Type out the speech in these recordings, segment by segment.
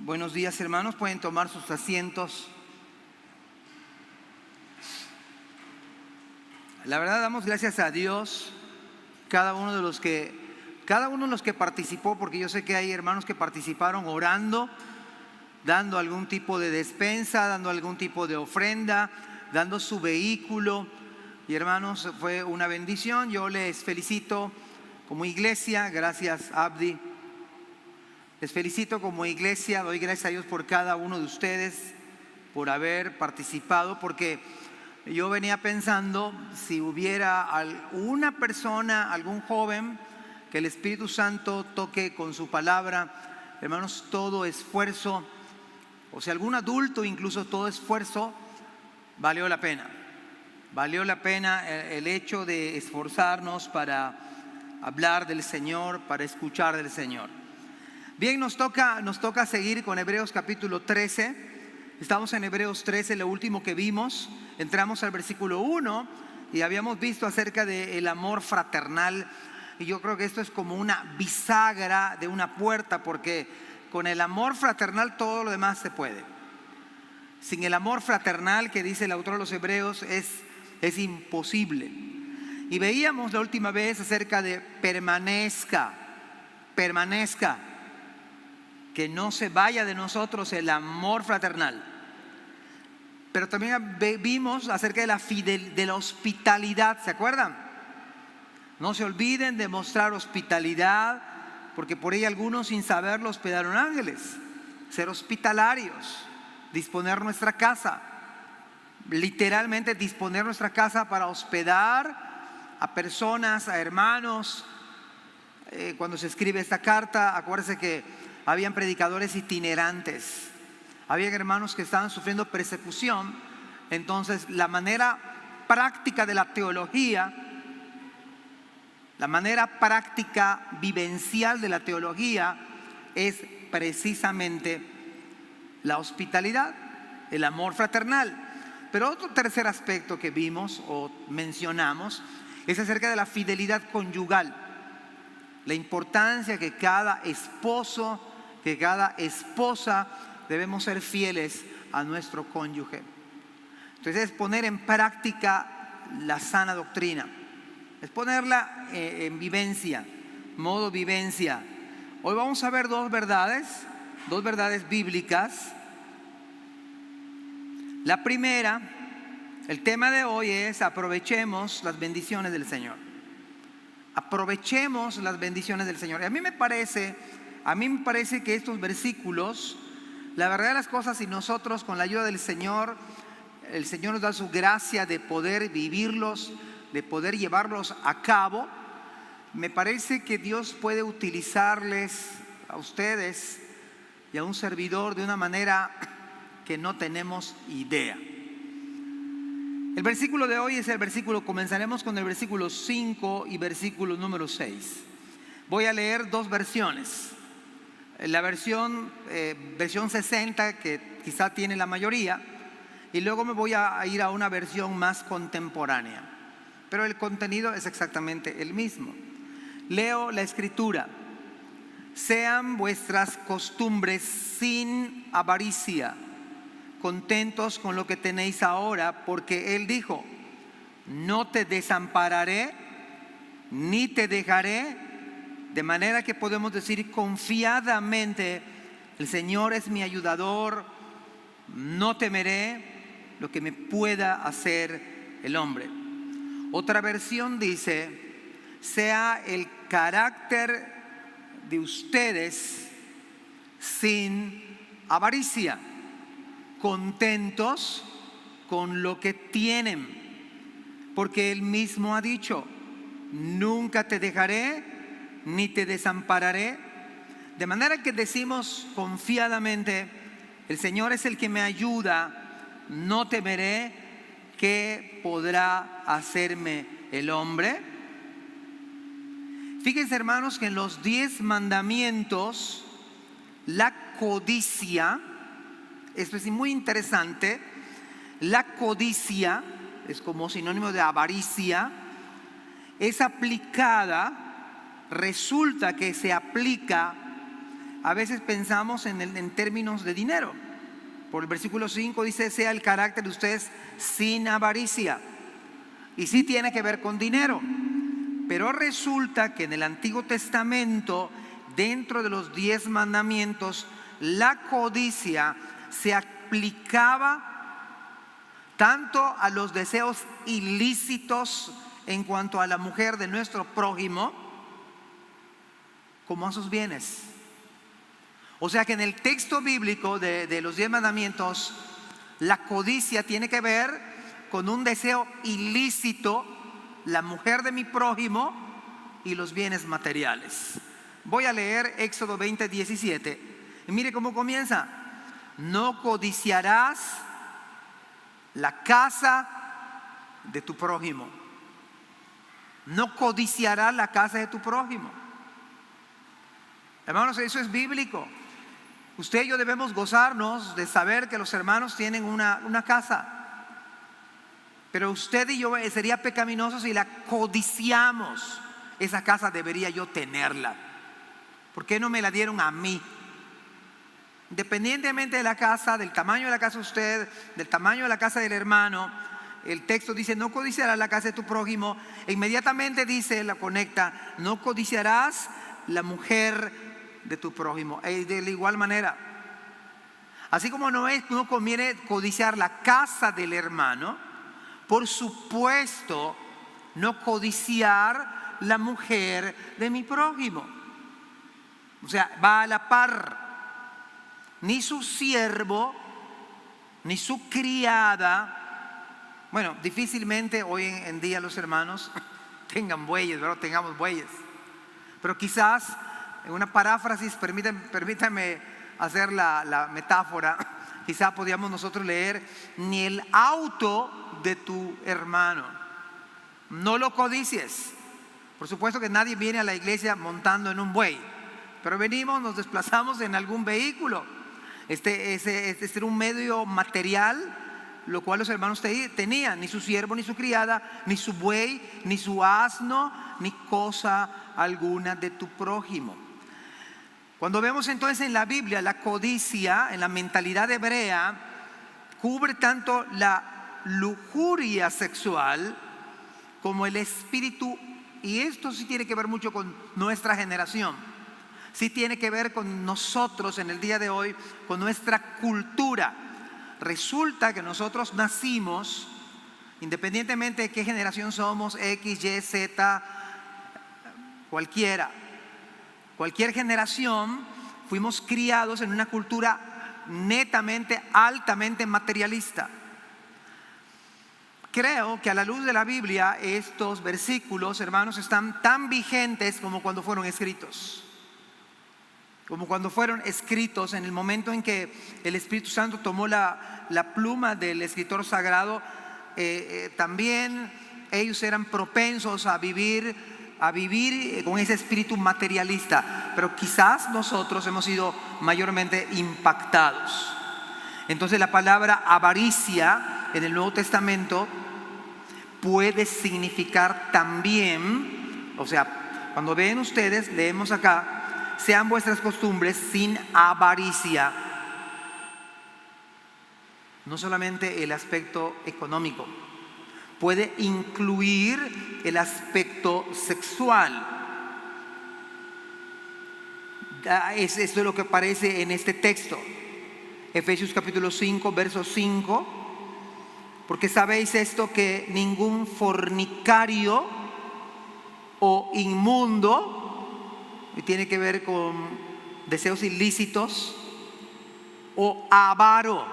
Buenos días, hermanos. Pueden tomar sus asientos. La verdad, damos gracias a Dios cada uno de los que participó, porque yo sé que hay hermanos que participaron orando, dando algún tipo de despensa, dando algún tipo de ofrenda, dando su vehículo. Y hermanos, fue una bendición. Yo les felicito como iglesia. Gracias, Abdi. Les felicito como iglesia. Doy gracias a Dios por cada uno de ustedes, por haber participado, porque yo venía pensando si hubiera alguna persona, algún joven que el Espíritu Santo toque con su palabra, hermanos, todo esfuerzo, o sea, algún adulto incluso, todo esfuerzo valió la pena. Valió la pena el hecho de esforzarnos para hablar del Señor, para escuchar del Señor. Bien, nos toca seguir con Hebreos capítulo 13. Estamos en Hebreos 13, lo último que vimos. Entramos al versículo 1 y habíamos visto acerca del amor fraternal. Y yo creo que esto es como una bisagra de una puerta, porque con el amor fraternal todo lo demás se puede. Sin el amor fraternal que dice el autor de los Hebreos es imposible. Y veíamos la última vez acerca de permanezca, que no se vaya de nosotros el amor fraternal. Pero también vimos acerca de la hospitalidad, ¿se acuerdan? No se olviden de mostrar hospitalidad, porque por ahí algunos sin saberlo hospedaron ángeles. Ser hospitalarios, disponer nuestra casa, literalmente disponer nuestra casa para hospedar a personas, a hermanos. Cuando se escribe esta carta, acuérdense que habían predicadores itinerantes, había hermanos que estaban sufriendo persecución. Entonces la manera práctica de la teología, la manera práctica vivencial de la teología es precisamente la hospitalidad, el amor fraternal. Pero otro tercer aspecto que vimos o mencionamos es acerca de la fidelidad conyugal, la importancia que cada esposo, que cada esposa debemos ser fieles a nuestro cónyuge. Entonces es poner en práctica la sana doctrina, es ponerla en vivencia, modo vivencia. Hoy vamos a ver dos verdades bíblicas. La primera, el tema de hoy es: aprovechemos las bendiciones del Señor. Aprovechemos las bendiciones del Señor. Y a mí me parece que estos versículos, la verdad de las cosas, si nosotros con la ayuda del Señor, el Señor nos da su gracia de poder vivirlos, de poder llevarlos a cabo, me parece que Dios puede utilizarles a ustedes y a un servidor de una manera que no tenemos idea. El versículo de hoy es comenzaremos con el versículo 5 y versículo número 6. Voy a leer dos versiones. La versión 60, que quizá tiene la mayoría, y luego me voy a ir a una versión más contemporánea. Pero el contenido es exactamente el mismo. Leo la escritura: sean vuestras costumbres sin avaricia, contentos con lo que tenéis ahora, porque Él dijo: no te desampararé ni te dejaré. De manera que podemos decir confiadamente: el Señor es mi ayudador, no temeré lo que me pueda hacer el hombre. Otra versión dice: sea el carácter de ustedes sin avaricia, contentos con lo que tienen, porque Él mismo ha dicho: nunca te dejaré ni te desampararé. De manera que decimos confiadamente: el Señor es el que me ayuda, no temeré. ¿Qué podrá hacerme el hombre? Fíjense, hermanos, que en los 10 mandamientos la codicia, esto es muy interesante, la codicia es como sinónimo de avaricia, es aplicada, resulta que se aplica a veces pensamos en términos de dinero. Por el versículo 5 dice, sea el carácter de ustedes sin avaricia. Y sí tiene que ver con dinero. Pero resulta que en el Antiguo Testamento, dentro de los 10 mandamientos, la codicia se aplicaba tanto a los deseos ilícitos en cuanto a la mujer de nuestro prójimo, como a sus bienes. O sea que en el texto bíblico de los 10 mandamientos, la codicia tiene que ver con un deseo ilícito, la mujer de mi prójimo y los bienes materiales. Voy a leer Éxodo 20:17 y mire cómo comienza. No codiciarás la casa de tu prójimo. No codiciarás la casa de tu prójimo. Hermanos, eso es bíblico. Usted y yo debemos gozarnos de saber que los hermanos tienen una casa. Pero usted y yo sería pecaminoso si la codiciamos. Esa casa debería yo tenerla. ¿Por qué no me la dieron a mí? Independientemente de la casa, del tamaño de la casa de usted, del tamaño de la casa del hermano, el texto dice, no codiciarás la casa de tu prójimo. E inmediatamente dice, la conecta, no codiciarás la mujer de tu prójimo. De la igual manera, así como no conviene codiciar la casa del hermano, por supuesto, no codiciar la mujer de mi prójimo. O sea, va a la par. Ni su siervo, ni su criada. Bueno, difícilmente hoy en día los hermanos tengan bueyes, ¿verdad? Tengamos bueyes. Pero quizás, en una paráfrasis, permítanme hacer la metáfora. Quizá podríamos nosotros leer, ni el auto de tu hermano. No lo codicies. Por supuesto que nadie viene a la iglesia montando en un buey, pero venimos, nos desplazamos en algún vehículo. Este era un medio material, lo cual los hermanos tenían. Ni su siervo, ni su criada, ni su buey, ni su asno, ni cosa alguna de tu prójimo. Cuando vemos entonces en la Biblia la codicia, en la mentalidad hebrea, cubre tanto la lujuria sexual como el espíritu. Y esto sí tiene que ver mucho con nuestra generación. Sí tiene que ver con nosotros en el día de hoy, con nuestra cultura. Resulta que nosotros nacimos, independientemente de qué generación somos, X, Y, Z, cualquier generación, fuimos criados en una cultura netamente, altamente materialista. Creo que a la luz de la Biblia estos versículos, hermanos, están tan vigentes como cuando fueron escritos. Como cuando fueron escritos en el momento en que el Espíritu Santo tomó la pluma del escritor sagrado. También ellos eran propensos a vivir con ese espíritu materialista, pero quizás nosotros hemos sido mayormente impactados. Entonces la palabra avaricia en el Nuevo Testamento puede significar también, o sea, cuando ven ustedes, leemos acá, sean vuestras costumbres sin avaricia. No solamente el aspecto económico, puede incluir el aspecto sexual. Esto es lo que aparece en este texto. Efesios capítulo 5, verso 5. Porque sabéis esto, que ningún fornicario o inmundo, y tiene que ver con deseos ilícitos, o avaro.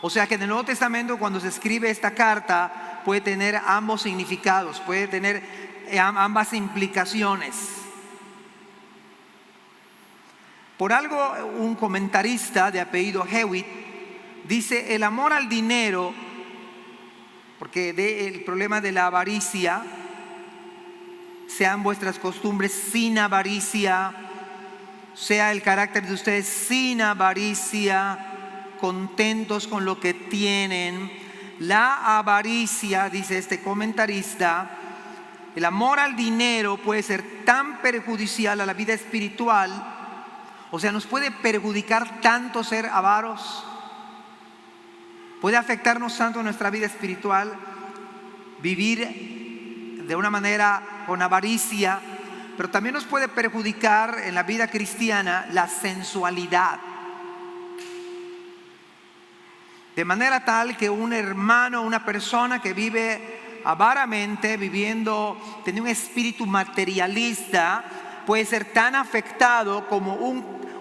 O sea que en el Nuevo Testamento, cuando se escribe esta carta, puede tener ambos significados, puede tener ambas implicaciones. Por algo, un comentarista de apellido Hewitt dice: el amor al dinero, porque el problema de la avaricia, sean vuestras costumbres sin avaricia, sea el carácter de ustedes sin avaricia, contentos con lo que tienen. La avaricia, dice este comentarista, el amor al dinero puede ser tan perjudicial a la vida espiritual, o sea, nos puede perjudicar tanto ser avaros, puede afectarnos tanto en nuestra vida espiritual, vivir de una manera con avaricia, pero también nos puede perjudicar en la vida cristiana la sensualidad. De manera tal que un hermano, una persona que vive avaramente, tiene un espíritu materialista, puede ser tan afectado como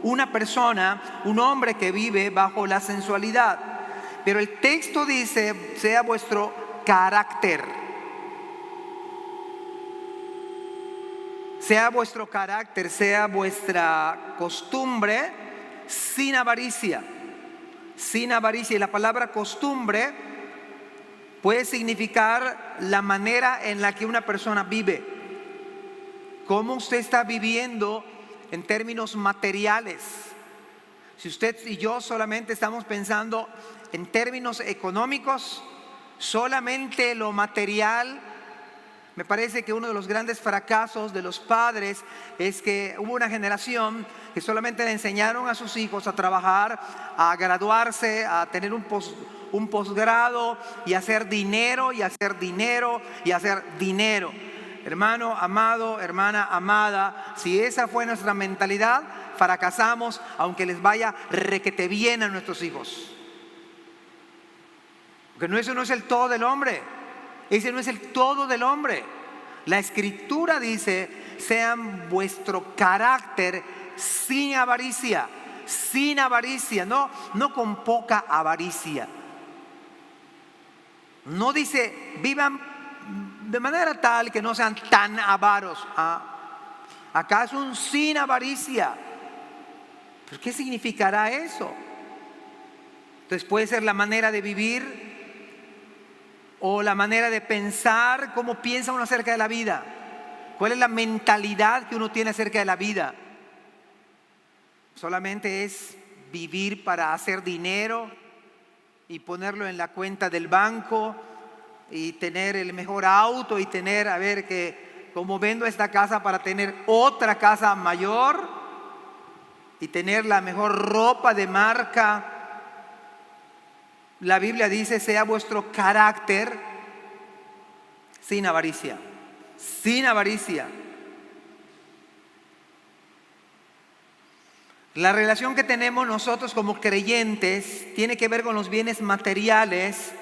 una persona, un hombre que vive bajo la sensualidad. Pero el texto dice, sea vuestro carácter. Sea vuestro carácter, sea vuestra costumbre sin avaricia. Sin avaricia. Y la palabra costumbre puede significar la manera en la que una persona vive. Cómo usted está viviendo en términos materiales. Si usted y yo solamente estamos pensando en términos económicos, solamente lo material, me parece que uno de los grandes fracasos de los padres es que hubo una generación que solamente le enseñaron a sus hijos a trabajar, a graduarse, a tener un posgrado y hacer dinero y hacer dinero y hacer dinero. Hermano amado, hermana amada, si esa fue nuestra mentalidad, fracasamos, aunque les vaya requete bien a nuestros hijos. Porque eso no es el todo del hombre. Ese no es el todo del hombre. La Escritura dice, sean vuestro carácter sin avaricia, no con poca avaricia. No dice, vivan de manera tal que no sean tan avaros. Acá es un sin avaricia. ¿Pero qué significará eso? Entonces puede ser la manera de vivir o la manera de pensar, cómo piensa uno acerca de la vida. ¿Cuál es la mentalidad que uno tiene acerca de la vida? Solamente es vivir para hacer dinero y ponerlo en la cuenta del banco y tener el mejor auto y tener, como vendo esta casa para tener otra casa mayor y tener la mejor ropa de marca. La Biblia dice, sea vuestro carácter sin avaricia. Sin avaricia. La relación que tenemos nosotros como creyentes tiene que ver con los bienes materiales.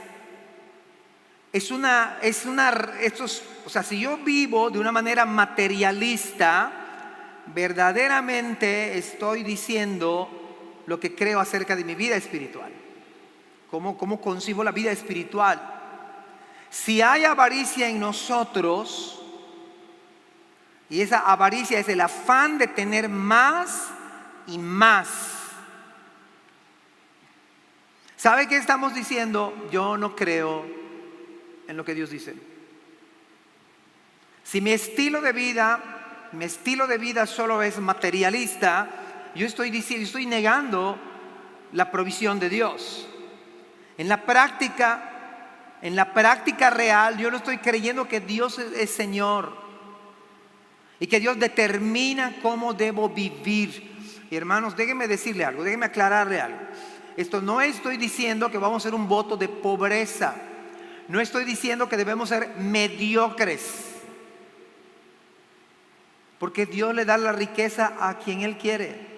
Si yo vivo de una manera materialista, verdaderamente estoy diciendo lo que creo acerca de mi vida espiritual. ¿Cómo concibo la vida espiritual? Si hay avaricia en nosotros, y esa avaricia es el afán de tener más y más. ¿Sabe qué estamos diciendo? Yo no creo en lo que Dios dice. Si mi estilo de vida solo es materialista, yo estoy negando la provisión de Dios. En la práctica real, yo no estoy creyendo que Dios es Señor y que Dios determina cómo debo vivir. Y hermanos, déjenme decirle algo, déjenme aclararle algo. Esto no estoy diciendo que vamos a hacer un voto de pobreza. No estoy diciendo que debemos ser mediocres. Porque Dios le da la riqueza a quien Él quiere.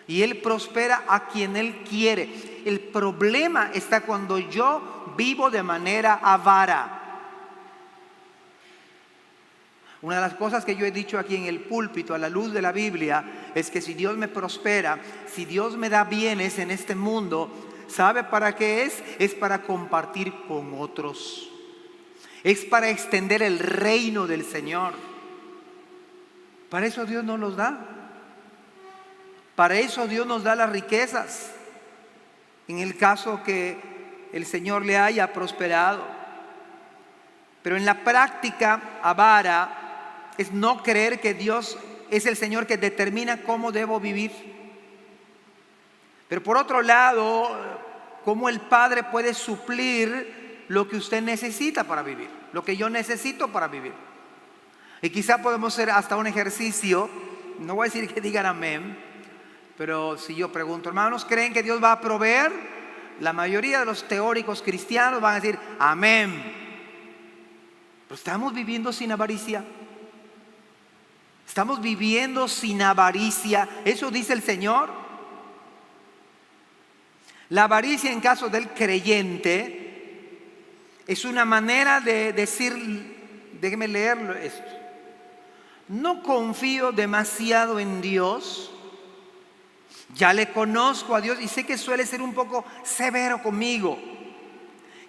Y Él prospera a quien Él quiere. El problema está cuando yo vivo de manera avara. Una de las cosas que yo he dicho aquí en el púlpito a la luz de la Biblia es que si Dios me prospera, si Dios me da bienes en este mundo, ¿sabe para qué es? Es para compartir con otros. Es para extender el reino del Señor. Para eso Dios nos los da. Para eso Dios nos da las riquezas. En el caso que el Señor le haya prosperado. Pero en la práctica avara es no creer que Dios es el Señor que determina cómo debo vivir. Pero por otro lado, cómo el Padre puede suplir lo que usted necesita para vivir, lo que yo necesito para vivir. Y quizá podemos hacer hasta un ejercicio, no voy a decir que digan amén, pero si yo pregunto, hermanos, ¿creen que Dios va a proveer? La mayoría de los teóricos cristianos van a decir amén. Pero estamos viviendo sin avaricia. Estamos viviendo sin avaricia. Eso dice el Señor. La avaricia en caso del creyente es una manera de decir, déjeme leerlo esto. No confío demasiado en Dios. Ya le conozco a Dios y sé que suele ser un poco severo conmigo.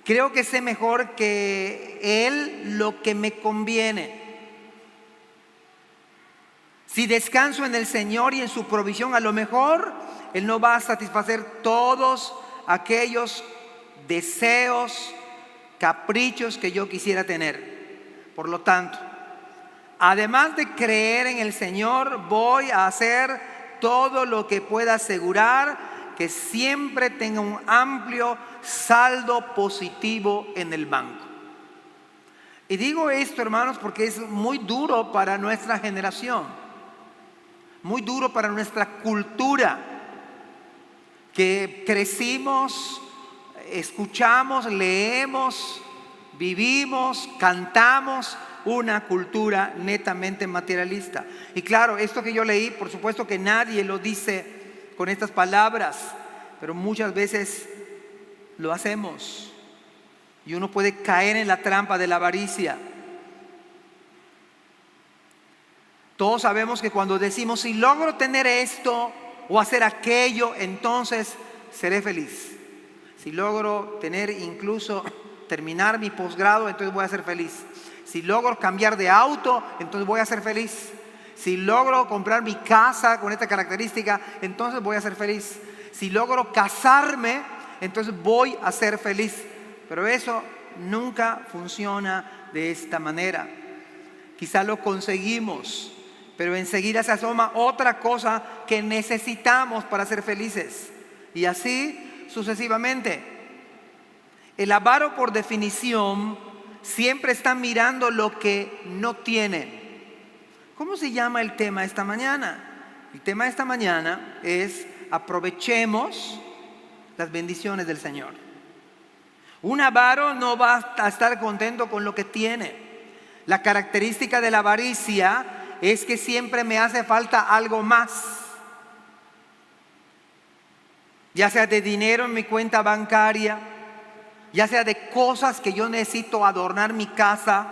Creo que sé mejor que Él lo que me conviene. Si descanso en el Señor y en su provisión, a lo mejor Él no va a satisfacer todos aquellos deseos, caprichos que yo quisiera tener. Por lo tanto, además de creer en el Señor, voy a hacer todo lo que pueda asegurar que siempre tenga un amplio saldo positivo en el banco. Y digo esto, hermanos, porque es muy duro para nuestra generación, muy duro para nuestra cultura, que crecimos, escuchamos, leemos, vivimos, cantamos una cultura netamente materialista. Y claro, esto que yo leí, por supuesto que nadie lo dice con estas palabras, pero muchas veces lo hacemos. Y uno puede caer en la trampa de la avaricia. Todos sabemos que cuando decimos, si logro tener esto o hacer aquello, entonces seré feliz. Si logro tener incluso terminar mi posgrado, entonces voy a ser feliz. Si logro cambiar de auto, entonces voy a ser feliz. Si logro comprar mi casa con esta característica, entonces voy a ser feliz. Si logro casarme, entonces voy a ser feliz. Pero eso nunca funciona de esta manera. Quizá lo conseguimos, pero enseguida se asoma otra cosa que necesitamos para ser felices. Y así sucesivamente. El avaro, por definición, siempre está mirando lo que no tiene. ¿Cómo se llama el tema esta mañana? El tema de esta mañana es: aprovechemos las bendiciones del Señor. Un avaro no va a estar contento con lo que tiene. La característica de la avaricia es que siempre me hace falta algo más. Ya sea de dinero en mi cuenta bancaria, ya sea de cosas que yo necesito adornar mi casa.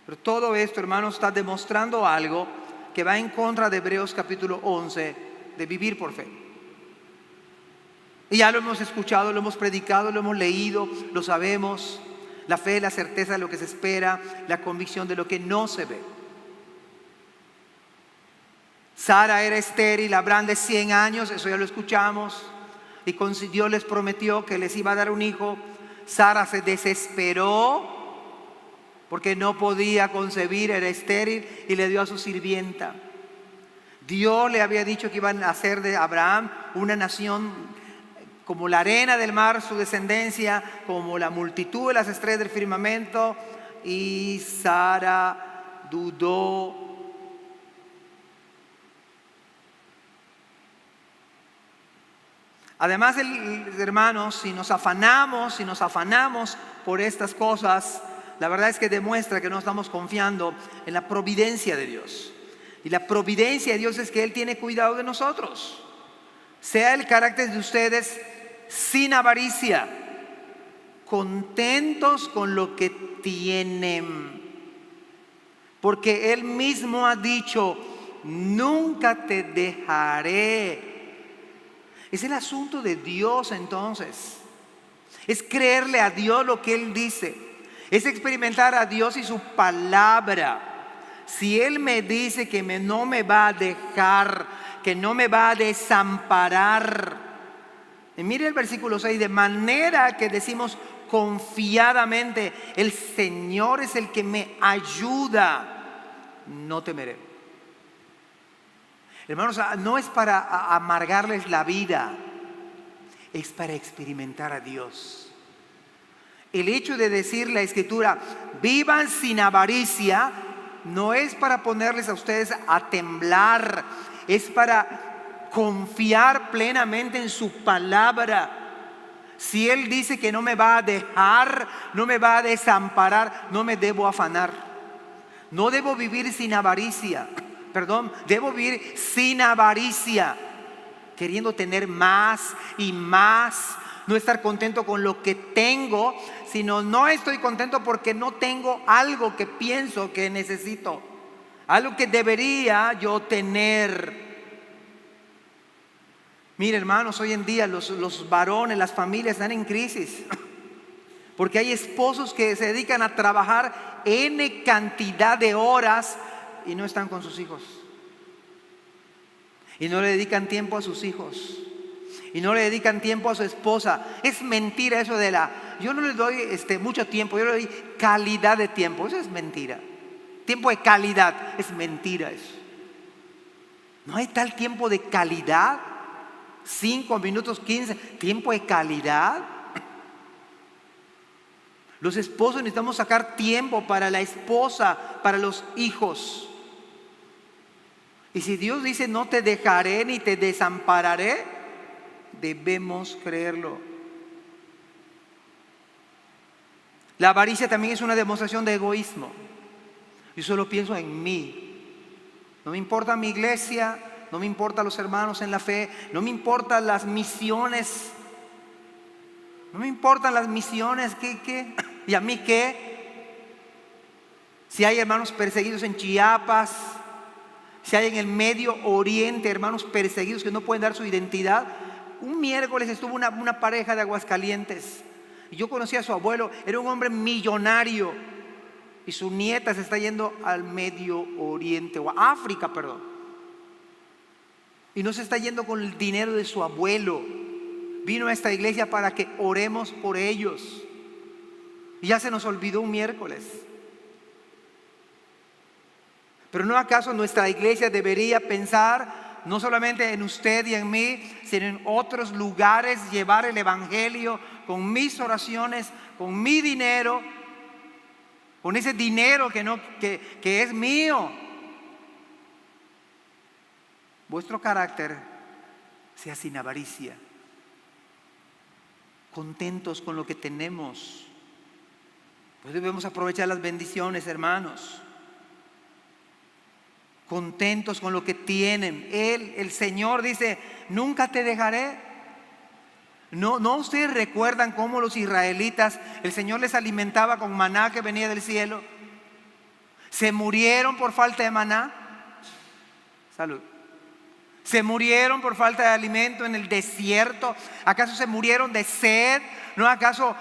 Pero todo esto, hermanos, está demostrando algo que va en contra de Hebreos capítulo 11, de vivir por fe. Y ya lo hemos escuchado, lo hemos predicado, lo hemos leído, lo sabemos. La fe, la certeza de lo que se espera, la convicción de lo que no se ve. Sara era estéril, Abraham de 100 años, eso ya lo escuchamos. Y Dios les prometió que les iba a dar un hijo. Sara se desesperó porque no podía concebir, era estéril, y le dio a su sirvienta. Dios le había dicho que iban a hacer de Abraham una nación como la arena del mar, su descendencia, como la multitud de las estrellas del firmamento. Y Sara dudó. Además, hermanos, si nos afanamos por estas cosas, la verdad es que demuestra que no estamos confiando en la providencia de Dios. Y la providencia de Dios es que Él tiene cuidado de nosotros. Sea el carácter de ustedes sin avaricia, contentos con lo que tienen. Porque Él mismo ha dicho, nunca te dejaré. Es el asunto de Dios entonces. Es creerle a Dios lo que Él dice. Es experimentar a Dios y su palabra. Si Él me dice que no me va a dejar, que no me va a desamparar. Y mire el versículo 6, de manera que decimos confiadamente, el Señor es el que me ayuda, no temeré. Hermanos, no es para amargarles la vida, es para experimentar a Dios. El hecho de decir la Escritura, vivan sin avaricia, no es para ponerles a ustedes a temblar, es para confiar plenamente en su palabra. Si Él dice que no me va a dejar, no me va a desamparar, no me debo afanar. No debo vivir sin avaricia. Debo vivir sin avaricia, queriendo tener más y más. No estar contento con lo que tengo, sino no estoy contento porque no tengo algo que pienso que necesito, algo que debería yo tener. Mire, hermanos, hoy en día los varones, las familias están en crisis porque hay esposos que se dedican a trabajar N cantidad de horas y no están con sus hijos, y no le dedican tiempo a sus hijos, y no le dedican tiempo a su esposa. Es mentira eso de yo no le doy mucho tiempo, yo le doy calidad de tiempo. Eso es mentira. Tiempo de calidad, es mentira eso. No hay tal tiempo de calidad. 5 minutos, 15, tiempo de calidad. Los esposos necesitamos sacar tiempo para la esposa, para los hijos. Y si Dios dice no te dejaré ni te desampararé, debemos creerlo. La avaricia también es una demostración de egoísmo. Yo solo pienso en mí. No me importa mi iglesia, no me importan los hermanos en la fe, no me importan las misiones. No me importan las misiones, ¿qué? ¿Y a mí qué? Si hay hermanos perseguidos en Chiapas, si hay en el Medio Oriente hermanos perseguidos que no pueden dar su identidad. Un miércoles estuvo una pareja de Aguascalientes y yo conocí a su abuelo, era un hombre millonario, y su nieta se está yendo al Medio Oriente, o a África, perdón, y no se está yendo con el dinero de su abuelo. Vino a esta iglesia para que oremos por ellos, y ya se nos olvidó un miércoles. Pero ¿no acaso nuestra iglesia debería pensar no solamente en usted y en mí, sino en otros lugares, llevar el evangelio con mis oraciones, con mi dinero, con ese dinero que es mío? Vuestro carácter sea sin avaricia, contentos con lo que tenemos. Pues debemos aprovechar las bendiciones, hermanos. Contentos con lo que tienen. El Señor dice, nunca te dejaré. No ustedes recuerdan cómo los israelitas, el Señor les alimentaba con maná que venía del cielo. Se murieron por falta de maná. Salud. Se murieron por falta de alimento en el desierto. ¿Acaso se murieron de sed? ¿No acaso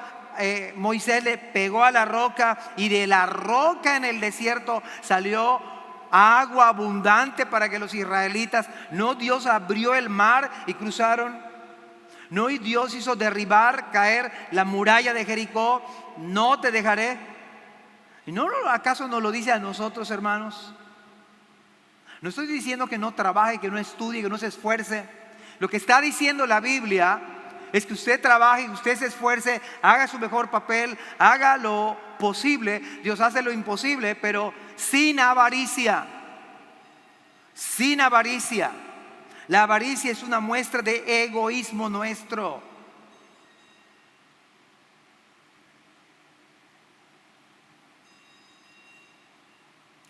Moisés le pegó a la roca y de la roca en el desierto salió agua abundante para que los israelitas? ¿No Dios abrió el mar y cruzaron? ¿No y Dios hizo derribar, caer la muralla de Jericó? No te dejaré. ¿Y no acaso nos lo dice a nosotros, hermanos? No estoy diciendo que no trabaje, que no estudie, que no se esfuerce. Lo que está diciendo la Biblia es que usted trabaje, usted se esfuerce, haga su mejor papel, haga lo posible. Dios hace lo imposible, pero sin avaricia. Sin avaricia. La avaricia es una muestra de egoísmo nuestro.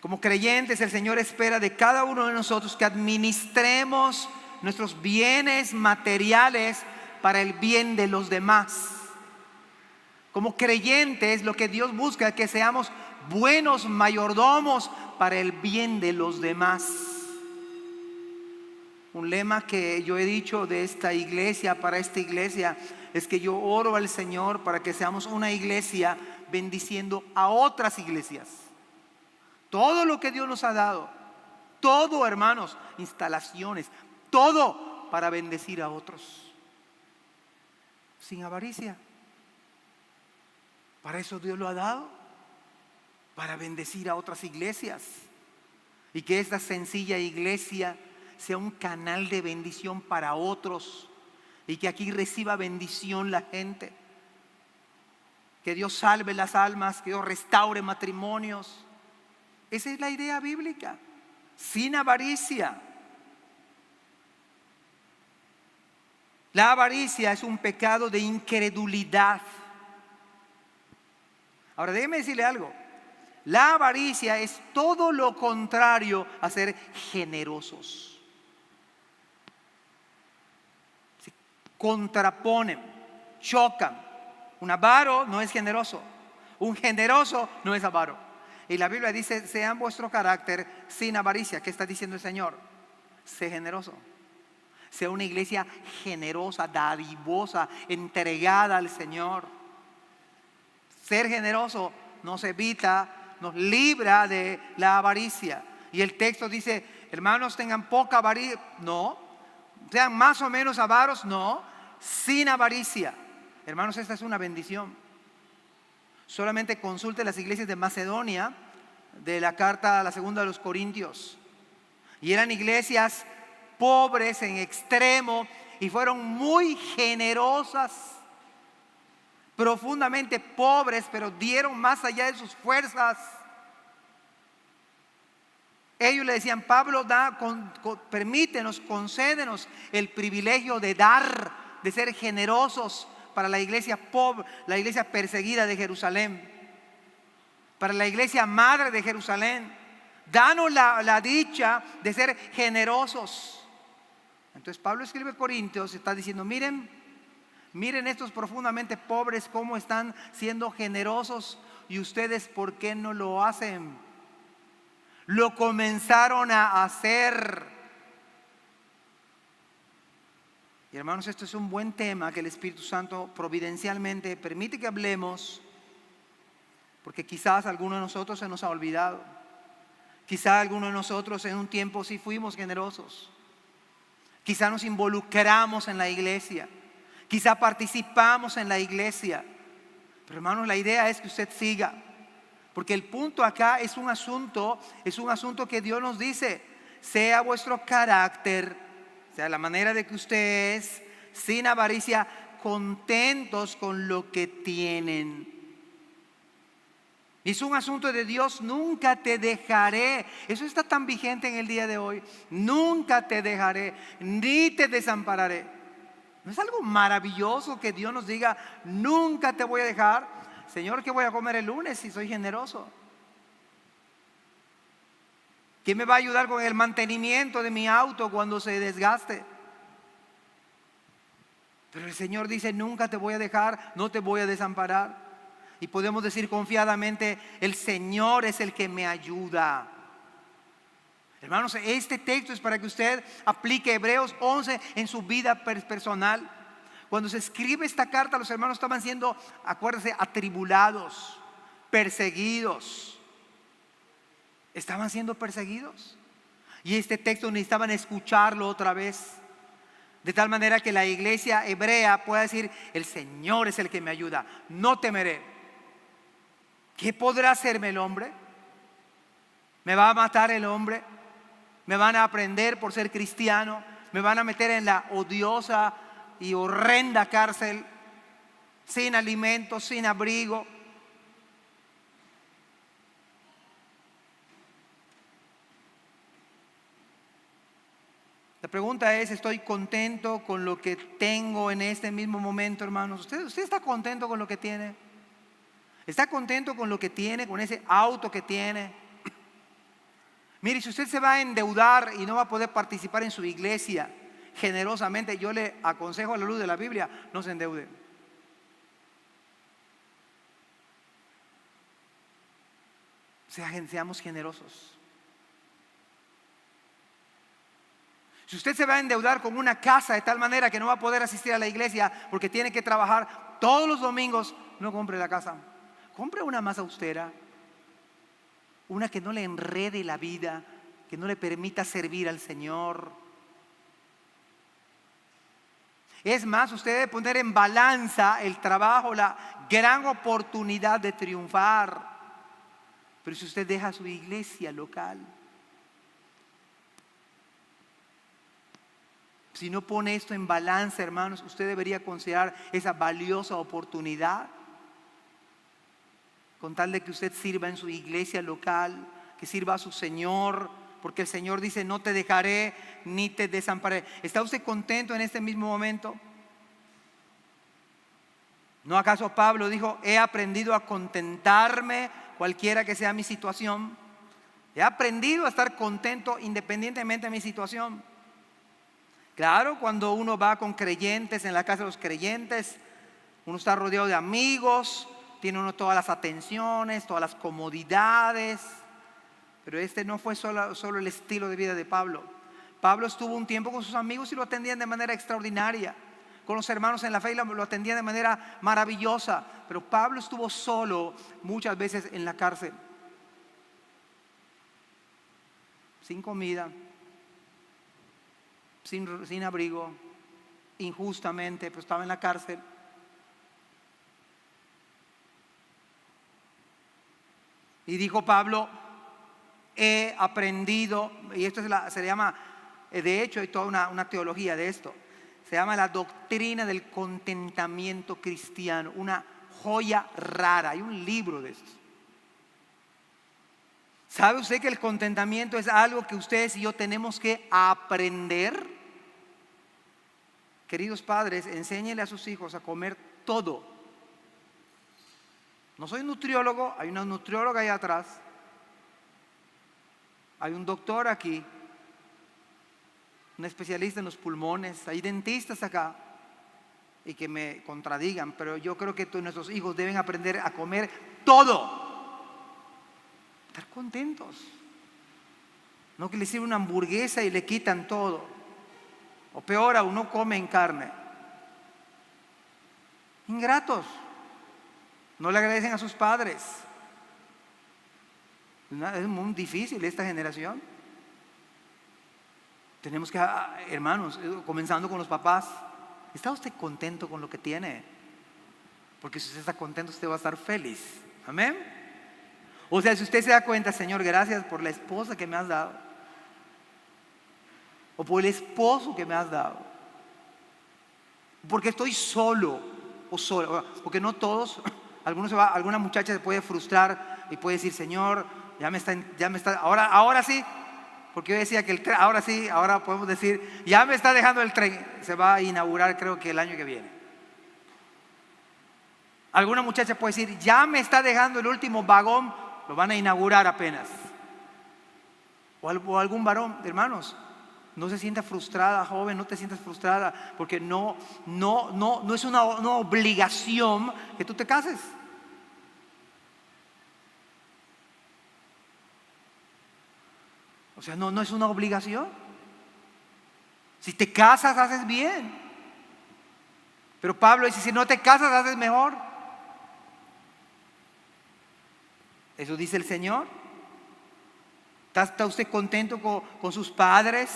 Como creyentes, el Señor espera de cada uno de nosotros que administremos nuestros bienes materiales para el bien de los demás. Como creyentes, lo que Dios busca es que seamos buenos mayordomos para el bien de los demás. Un lema que yo he dicho de esta iglesia, para esta iglesia, es que yo oro al Señor para que seamos una iglesia bendiciendo a otras iglesias. Todo lo que Dios nos ha dado, todo, hermanos, instalaciones, todo para bendecir a otros. Sin avaricia. Para eso Dios lo ha dado, para bendecir a otras iglesias. Y que esta sencilla iglesia sea un canal de bendición para otros, y que aquí reciba bendición la gente. que Dios salve las almas, que Dios restaure matrimonios. Esa es la idea bíblica, sin avaricia. La avaricia es un pecado de incredulidad. Ahora déjeme decirle algo. La avaricia es todo lo contrario a ser generosos. Se contraponen, chocan. Un avaro no es generoso. Un generoso no es avaro. Y la Biblia dice, sean vuestro carácter sin avaricia. ¿Qué está diciendo el Señor? Sé generoso. Sea una iglesia generosa, dadivosa, entregada al Señor. Ser generoso nos evita, nos libra de la avaricia. Y el texto dice, hermanos, tengan poca avaricia. No. Sean más o menos avaros. No. Sin avaricia. Hermanos, esta es una bendición. Solamente consulte las iglesias de Macedonia, de la carta a la segunda de los Corintios. Y eran iglesias pobres en extremo y fueron muy generosas. Profundamente pobres, pero dieron más allá de sus fuerzas. Ellos le decían, Pablo, permítenos, concédenos el privilegio de dar, de ser generosos para la iglesia pobre, la iglesia perseguida de Jerusalén, para la iglesia madre de Jerusalén. Danos la dicha de ser generosos. Entonces Pablo escribe a Corintios y está diciendo, miren estos profundamente pobres cómo están siendo generosos, y ustedes ¿por qué no lo hacen? Lo comenzaron a hacer. Y hermanos, esto es un buen tema que el Espíritu Santo providencialmente permite que hablemos, porque quizás alguno de nosotros se nos ha olvidado. Quizás alguno de nosotros en un tiempo sí fuimos generosos. Quizás nos involucramos en la iglesia. Quizá participamos en la iglesia. Pero hermanos, la idea es que usted siga. Porque el punto acá es un asunto que Dios nos dice. Sea vuestro carácter, sea la manera de que usted es, sin avaricia, contentos con lo que tienen. Es un asunto de Dios, nunca te dejaré. Eso está tan vigente en el día de hoy. Nunca te dejaré, ni te desampararé. ¿No es algo maravilloso que Dios nos diga, nunca te voy a dejar? Señor, ¿qué voy a comer el lunes si soy generoso? ¿Quién me va a ayudar con el mantenimiento de mi auto cuando se desgaste? Pero el Señor dice, nunca te voy a dejar, no te voy a desamparar. Y podemos decir confiadamente, el Señor es el que me ayuda. Hermanos, este texto es para que usted aplique Hebreos 11 en su vida personal. Cuando se escribe esta carta, los hermanos estaban siendo, acuérdense, atribulados, perseguidos. Estaban siendo perseguidos. Y este texto necesitaban escucharlo otra vez. De tal manera que la iglesia hebrea pueda decir, el Señor es el que me ayuda, no temeré. ¿Qué podrá hacerme el hombre? ¿Me va a matar el hombre? ¿Me van a prender por ser cristiano? ¿Me van a meter en la odiosa y horrenda cárcel sin alimento, sin abrigo? La pregunta es, ¿estoy contento con lo que tengo en este mismo momento, hermanos? ¿Usted está contento con lo que tiene? ¿Está contento con lo que tiene, con ese auto que tiene? Mire, si usted se va a endeudar y no va a poder participar en su iglesia generosamente, yo le aconsejo a la luz de la Biblia, no se endeude. Seamos generosos. Si usted se va a endeudar con una casa de tal manera que no va a poder asistir a la iglesia porque tiene que trabajar todos los domingos, no compre la casa. Compre una más austera, una que no le enrede la vida, que no le permita servir al Señor. Es más, usted debe poner en balanza el trabajo, la gran oportunidad de triunfar. Pero si usted deja su iglesia local, si no pone esto en balanza, hermanos, usted debería considerar esa valiosa oportunidad con tal de que usted sirva en su iglesia local, que sirva a su Señor, porque el Señor dice: no te dejaré ni te desampararé. ¿Está usted contento en este mismo momento? ¿No acaso Pablo dijo: he aprendido a contentarme cualquiera que sea mi situación? He aprendido a estar contento independientemente de mi situación. Claro, cuando uno va con creyentes en la casa de los creyentes, uno está rodeado de amigos, tiene uno todas las atenciones, todas las comodidades. Pero este no fue solo el estilo de vida de Pablo. Pablo estuvo un tiempo con sus amigos y lo atendían de manera extraordinaria. Con los hermanos en la fe lo atendían de manera maravillosa. Pero Pablo estuvo solo muchas veces en la cárcel, sin comida, sin abrigo, injustamente, pero estaba en la cárcel. Y dijo Pablo: he aprendido, y esto se llama, de hecho hay toda una teología de esto, se llama la doctrina del contentamiento cristiano, una joya rara, hay un libro de esto. ¿Sabe usted que el contentamiento es algo que ustedes y yo tenemos que aprender? Queridos padres, enséñenle a sus hijos a comer todo. No soy nutriólogo, hay una nutrióloga ahí atrás, hay un doctor aquí, un especialista en los pulmones, hay dentistas acá, y que me contradigan, pero yo creo que nuestros hijos deben aprender a comer todo. Estar contentos. No que les sirven una hamburguesa y le quitan todo. O peor aún, no comen carne. Ingratos. No le agradecen a sus padres. Es muy difícil esta generación. Tenemos que, hermanos, comenzando con los papás, ¿está usted contento con lo que tiene? Porque si usted está contento, usted va a estar feliz. Amén. O sea, si usted se da cuenta: Señor, gracias por la esposa que me has dado, o por el esposo que me has dado, porque estoy solo o sola, porque no todos, alguna muchacha se puede frustrar y puede decir: Señor, ya me está, ahora sí, porque yo decía que el tren, ahora sí, ahora podemos decir: ya me está dejando el tren, se va a inaugurar creo que el año que viene. Alguna muchacha puede decir: ya me está dejando el último vagón, lo van a inaugurar apenas. O algún varón, hermanos, no se sienta frustrada, joven, no te sientas frustrada, porque no es una obligación que tú te cases. O sea, no es una obligación. Si te casas, haces bien. Pero Pablo dice: si no te casas, haces mejor. Eso dice el Señor. ¿Está usted contento con sus padres?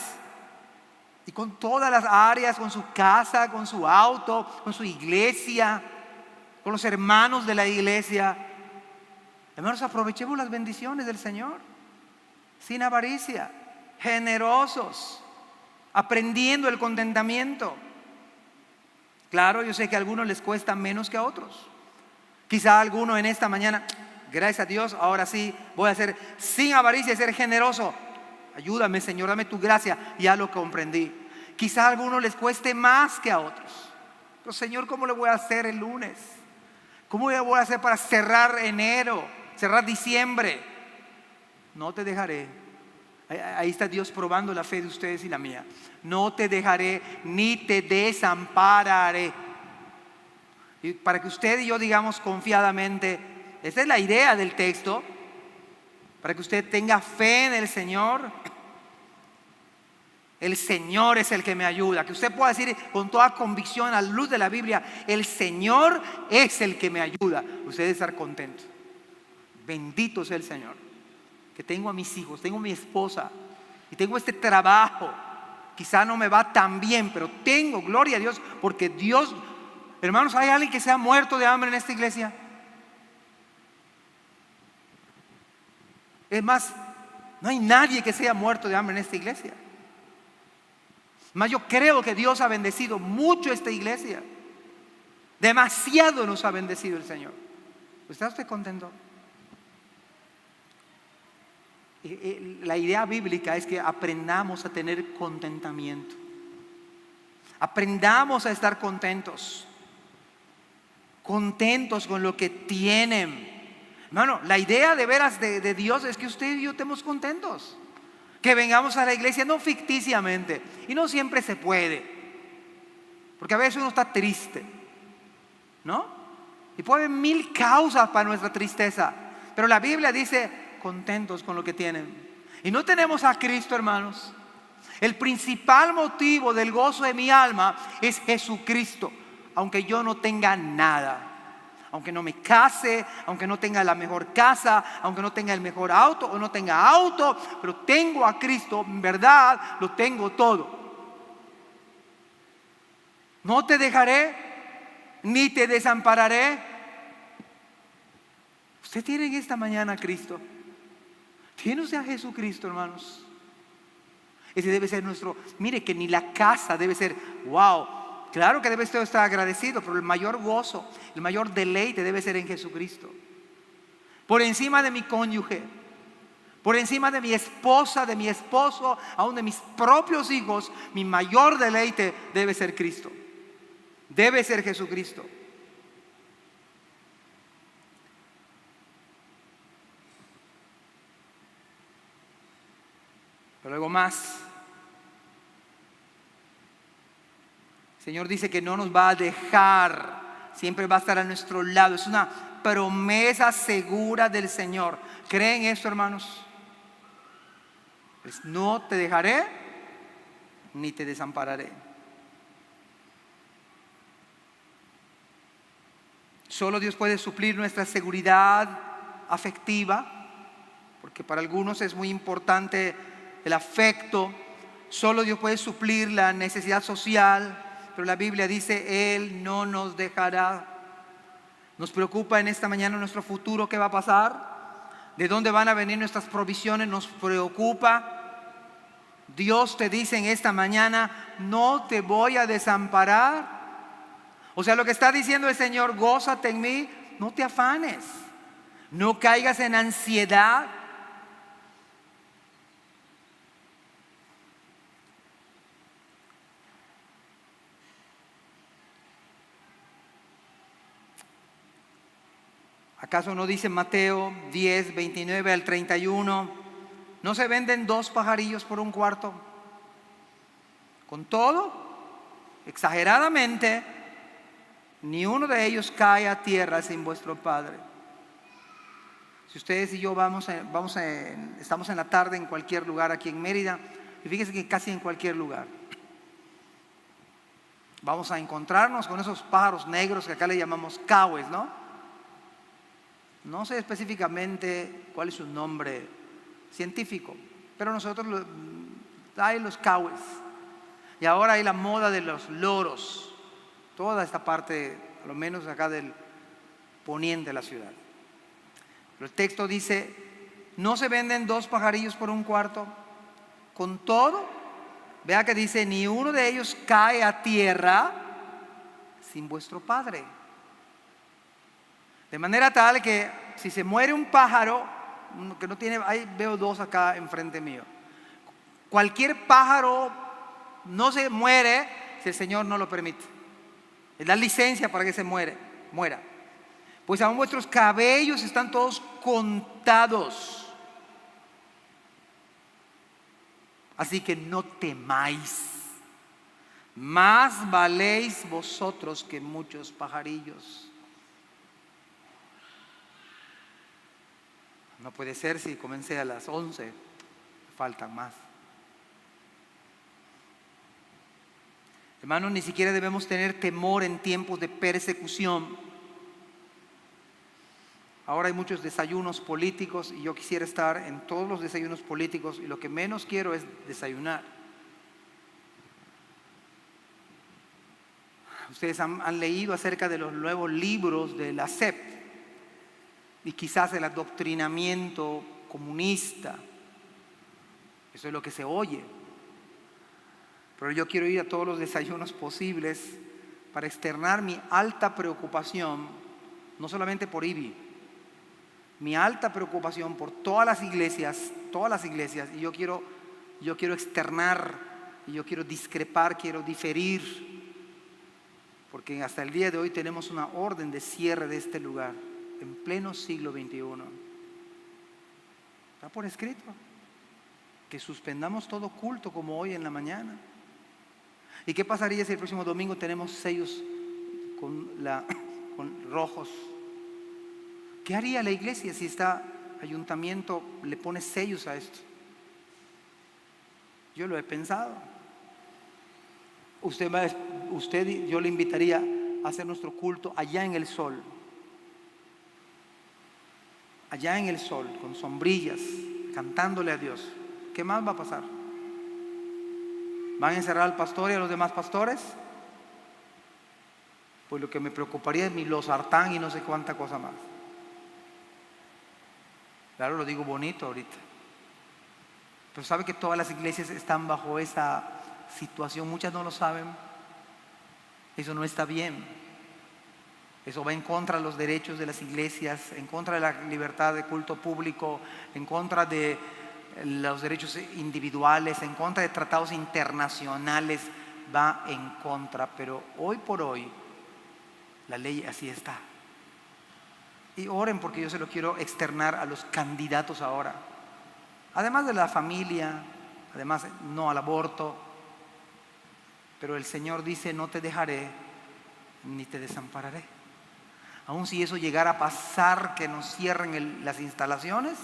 Y con todas las áreas, con su casa, con su auto, con su iglesia, con los hermanos de la iglesia. Hermanos, aprovechemos las bendiciones del Señor, sin avaricia, generosos, aprendiendo el contentamiento. Claro, yo sé que a algunos les cuesta menos que a otros. Quizá a alguno en esta mañana: gracias a Dios, ahora sí voy a ser sin avaricia y ser generoso. Ayúdame, Señor, dame tu gracia. Ya lo comprendí. Quizá a algunos les cueste más que a otros. Pero Señor, ¿cómo le voy a hacer el lunes? ¿Cómo le voy a hacer para cerrar enero, cerrar diciembre? No te dejaré. Ahí está Dios probando la fe de ustedes y la mía. No te dejaré ni te desampararé. Y para que usted y yo digamos confiadamente: esta es la idea del texto, para que usted tenga fe en el Señor. El Señor es el que me ayuda. Que usted pueda decir con toda convicción, a la luz de la Biblia: el Señor es el que me ayuda. Usted debe estar contento. Bendito sea el Señor, que tengo a mis hijos, tengo a mi esposa y tengo este trabajo. Quizá no me va tan bien, pero tengo, gloria a Dios, porque Dios, hermanos, ¿hay alguien que se ha muerto de hambre en esta iglesia? Es más, no hay nadie que se haya muerto de hambre en esta iglesia. Más, yo creo que Dios ha bendecido mucho esta iglesia. Demasiado nos ha bendecido el Señor. ¿Está usted contento? la idea bíblica es que aprendamos a tener contentamiento. Aprendamos a estar contentos. Contentos con lo que tienen. Hermano, la idea de veras de Dios es que usted y yo estemos contentos. Que vengamos a la iglesia no ficticiamente. Y no siempre se puede. Porque a veces uno está triste, ¿no? Y puede haber mil causas para nuestra tristeza. Pero la Biblia dice, contentos con lo que tienen. Y no tenemos a Cristo, hermanos. El principal motivo del gozo de mi alma es Jesucristo. Aunque yo no tenga nada. Aunque no me case, aunque no tenga la mejor casa, aunque no tenga el mejor auto o no tenga auto, pero tengo a Cristo, en verdad lo tengo todo. No te dejaré, ni te desampararé. Usted tiene en esta mañana a Cristo. Tiene usted a Jesucristo, hermanos. Ese debe ser nuestro, mire que ni la casa debe ser, wow. Claro que debe usted estar agradecido, pero el mayor gozo, el mayor deleite debe ser en Jesucristo. Por encima de mi cónyuge, por encima de mi esposa, de mi esposo, aún de mis propios hijos, mi mayor deleite debe ser Cristo. Debe ser Jesucristo. Pero luego más. El Señor dice que no nos va a dejar, siempre va a estar a nuestro lado. Es una promesa segura del Señor. ¿Creen esto, hermanos? Pues no te dejaré ni te desampararé. Solo Dios puede suplir nuestra seguridad afectiva, porque para algunos es muy importante el afecto. Solo Dios puede suplir la necesidad social. Pero la Biblia dice, Él no nos dejará. Nos preocupa en esta mañana nuestro futuro, ¿qué va a pasar? ¿De dónde van a venir nuestras provisiones? Nos preocupa. Dios te dice en esta mañana, no te voy a desamparar. O sea, lo que está diciendo el Señor, gózate en mí, no te afanes. No caigas en ansiedad. ¿Acaso no dice Mateo 10, 29 al 31? ¿No se venden 2 pajarillos por un cuarto? Con todo, exageradamente, ni uno de ellos cae a tierra sin vuestro Padre. Si ustedes y yo estamos en la tarde en cualquier lugar aquí en Mérida, y fíjense que casi en cualquier lugar, vamos a encontrarnos con esos pájaros negros que acá le llamamos cahues, ¿no? No sé específicamente cuál es su nombre científico, pero nosotros hay los cahues. Y ahora hay la moda de los loros. Toda esta parte, a lo menos acá del poniente de la ciudad. Pero el texto dice, no se venden 2 pajarillos por un cuarto. Con todo, vea que dice, ni uno de ellos cae a tierra sin vuestro Padre. De manera tal que si se muere un pájaro, que no tiene, ahí veo 2 acá enfrente mío. Cualquier pájaro no se muere si el Señor no lo permite. Le da licencia para que se muera. Pues aún vuestros cabellos están todos contados. Así que no temáis. Más valéis vosotros que muchos pajarillos. No puede ser si comencé a las 11, faltan más. Hermanos, ni siquiera debemos tener temor en tiempos de persecución. Ahora hay muchos desayunos políticos y yo quisiera estar en todos los desayunos políticos y lo que menos quiero es desayunar. Ustedes han leído acerca de los nuevos libros de la SEP. Y quizás el adoctrinamiento comunista. Eso es lo que se oye. Pero yo quiero ir a todos los desayunos posibles para externar mi alta preocupación, no solamente por IBI, mi alta preocupación por todas las iglesias, y yo quiero externar, y yo quiero discrepar, quiero diferir, porque hasta el día de hoy tenemos una orden de cierre de este lugar, en pleno siglo XXI. Está por escrito, que suspendamos todo culto como hoy en la mañana. ¿Y qué pasaría si el próximo domingo tenemos sellos con rojos? ¿Qué haría la iglesia si este ayuntamiento le pone sellos a esto? Yo lo he pensado. Yo le invitaría a hacer nuestro culto allá en el sol. Allá en el sol, con sombrillas, cantándole a Dios. ¿Qué más va a pasar? ¿Van a encerrar al pastor y a los demás pastores? Pues lo que me preocuparía es mi losartán y no sé cuánta cosa más. Claro, lo digo bonito ahorita. Pero sabe que todas las iglesias están bajo esa situación. Muchas no lo saben. Eso no está bien. Eso va en contra de los derechos de las iglesias, en contra de la libertad de culto público, en contra de los derechos individuales, en contra de tratados internacionales. Va en contra. Pero hoy por hoy la ley así está. Y oren, porque yo se lo quiero externar a los candidatos ahora. Además de la familia, además no al aborto. Pero el Señor dice: no te dejaré ni te desampararé. Aun si eso llegara a pasar, que nos cierren las instalaciones,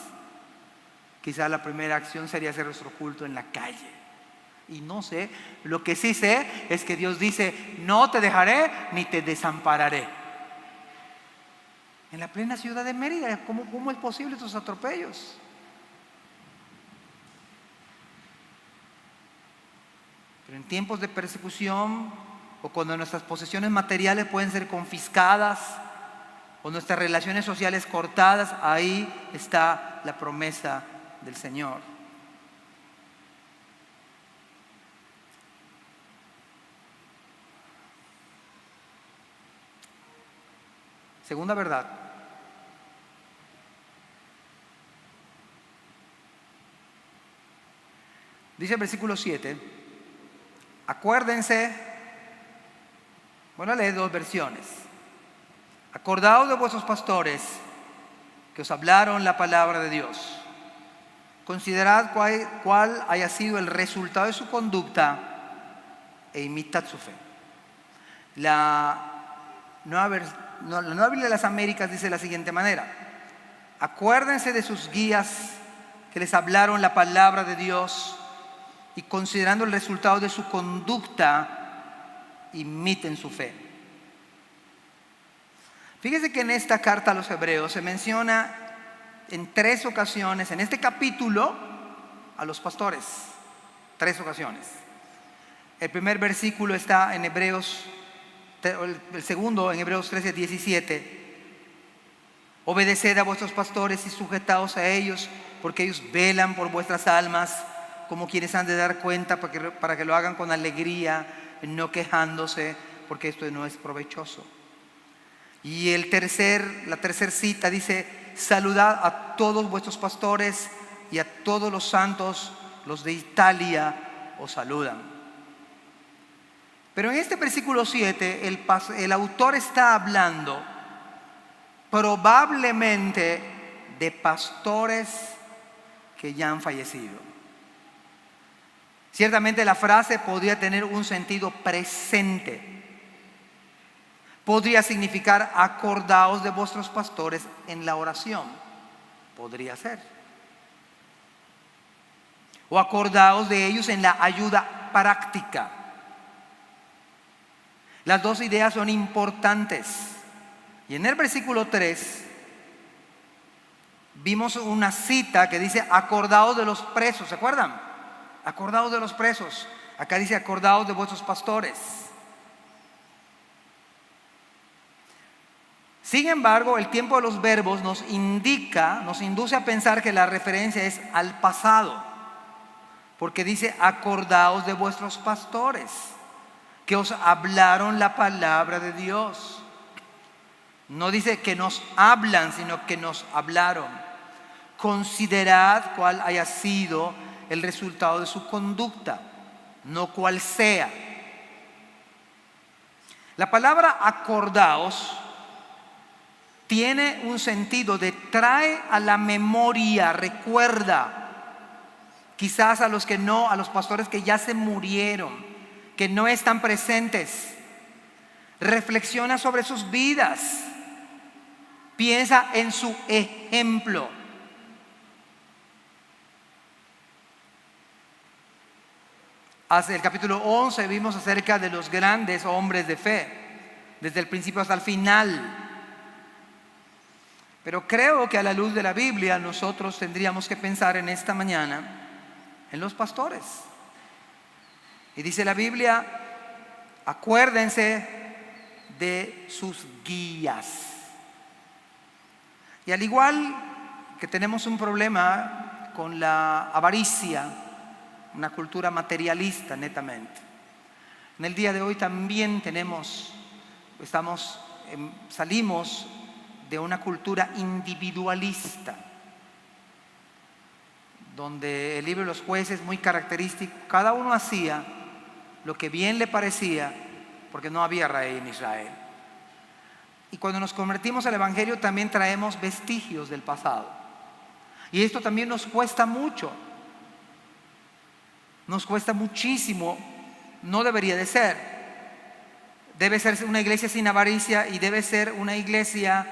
quizás la primera acción sería hacer nuestro culto en la calle. Y no sé, lo que sí sé es que Dios dice: no te dejaré ni te desampararé. En la plena ciudad de Mérida, ¿cómo es posible estos atropellos? Pero en tiempos de persecución, o cuando nuestras posesiones materiales pueden ser confiscadas, o nuestras relaciones sociales cortadas, ahí está la promesa del Señor. Segunda verdad. Dice el versículo 7, acuérdense, bueno, leer dos versiones. Acordaos de vuestros pastores que os hablaron la palabra de Dios. Considerad cuál haya sido el resultado de su conducta e imitad su fe. La Nueva Biblia de las Américas dice de la siguiente manera: acuérdense de sus guías que les hablaron la palabra de Dios, y considerando el resultado de su conducta, imiten su fe. Fíjese que en esta carta a los Hebreos se menciona en 3 ocasiones, en este capítulo, a los pastores. 3 ocasiones. El primer versículo está en Hebreos, el segundo en Hebreos 13:17. Obedeced a vuestros pastores y sujetaos a ellos, porque ellos velan por vuestras almas, como quienes han de dar cuenta, para que lo hagan con alegría, no quejándose, porque esto no es provechoso. Y la tercera cita dice: saludad a todos vuestros pastores y a todos los santos, los de Italia os saludan. Pero en este versículo 7 el autor está hablando probablemente de pastores que ya han fallecido. Ciertamente la frase podría tener un sentido presente. Podría significar: acordaos de vuestros pastores en la oración. Podría ser. O acordaos de ellos en la ayuda práctica. Las dos ideas son importantes. Y en el versículo 3 vimos una cita que dice: acordaos de los presos. ¿Se acuerdan? Acordaos de los presos. Acá dice: acordaos de vuestros pastores. Sin embargo, el tiempo de los verbos nos induce a pensar que la referencia es al pasado, porque dice: acordaos de vuestros pastores que os hablaron la palabra de Dios. No dice que nos hablan, sino que nos hablaron. Considerad cuál haya sido el resultado de su conducta, no cuál sea. La palabra acordaos tiene un sentido de trae a la memoria, recuerda. Quizás a los pastores que ya se murieron, que no están presentes. Reflexiona sobre sus vidas. Piensa en su ejemplo. Hace el capítulo 11 vimos acerca de los grandes hombres de fe, desde el principio hasta el final. Pero creo que a la luz de la Biblia nosotros tendríamos que pensar en esta mañana en los pastores. Y dice la Biblia, acuérdense de sus guías. Y al igual que tenemos un problema con la avaricia, una cultura materialista netamente, en el día de hoy también salimos de una cultura individualista, donde el libro de los jueces es muy característico. Cada uno hacía lo que bien le parecía, porque no había rey en Israel. Y cuando nos convertimos al Evangelio también traemos vestigios del pasado. Y esto también nos cuesta mucho. Nos cuesta muchísimo. No debería de ser. Debe ser una iglesia sin avaricia y debe ser una iglesia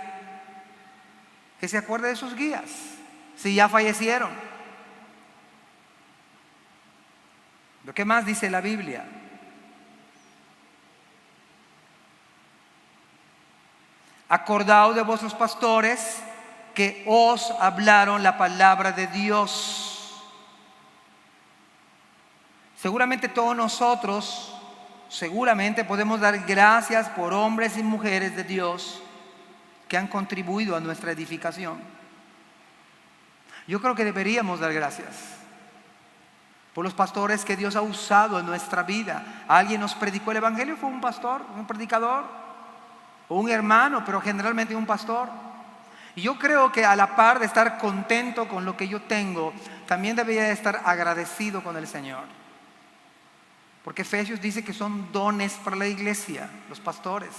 que se acuerde de sus guías, si ya fallecieron. ¿Lo que más dice la Biblia? Acordaos de vuestros pastores que os hablaron la palabra de Dios. Seguramente todos nosotros, podemos dar gracias por hombres y mujeres de Dios que han contribuido a nuestra edificación. Yo creo que deberíamos dar gracias por los pastores que Dios ha usado en nuestra vida. Alguien nos predicó el Evangelio, fue un pastor, un predicador, o un hermano, pero generalmente un pastor. Y yo creo que a la par de estar contento con lo que yo tengo, también debería de estar agradecido con el Señor. Porque Efesios dice que son dones para la iglesia, los pastores.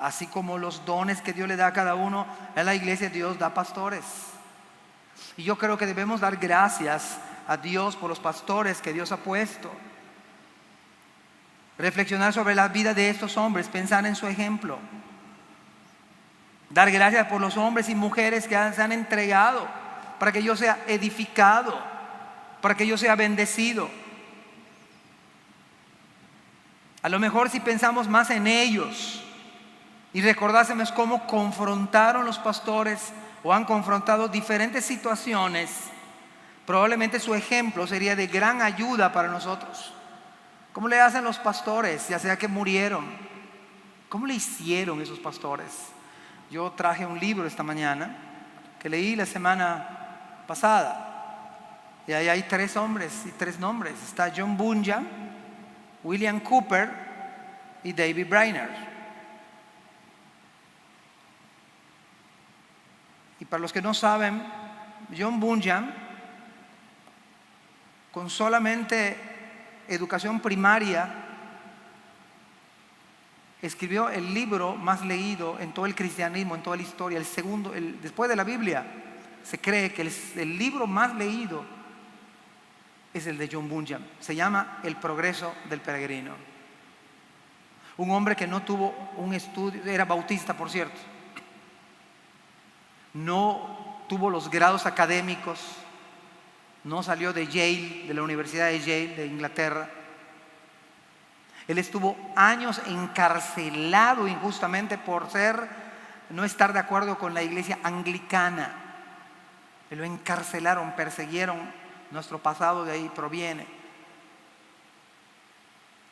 Así como los dones que Dios le da a cada uno, en la iglesia Dios da pastores. Y yo creo que debemos dar gracias a Dios por los pastores que Dios ha puesto. Reflexionar sobre la vida de estos hombres, pensar en su ejemplo. Dar gracias por los hombres y mujeres que se han entregado para que yo sea edificado, para que yo sea bendecido. A lo mejor si pensamos más en ellos y recordásemos cómo confrontaron los pastores o han confrontado diferentes situaciones, probablemente su ejemplo sería de gran ayuda para nosotros. ¿Cómo le hacen los pastores, ya sea que murieron? ¿Cómo le hicieron esos pastores? Yo traje un libro esta mañana que leí la semana pasada. Y ahí hay 3 hombres y 3 nombres. Está John Bunyan, William Cooper y David Brainerd. Y para los que no saben, John Bunyan, con solamente educación primaria, escribió el libro más leído en todo el cristianismo, en toda la historia, el segundo, después de la Biblia. Se cree que el libro más leído es el de John Bunyan. Se llama El progreso del peregrino. Un hombre que no tuvo un estudio, era bautista por cierto, no tuvo los grados académicos, no salió de Yale, de la Universidad de Yale de Inglaterra. Él estuvo años encarcelado injustamente por no estar de acuerdo con la iglesia anglicana. Lo encarcelaron, persiguieron. Nuestro pasado de ahí proviene.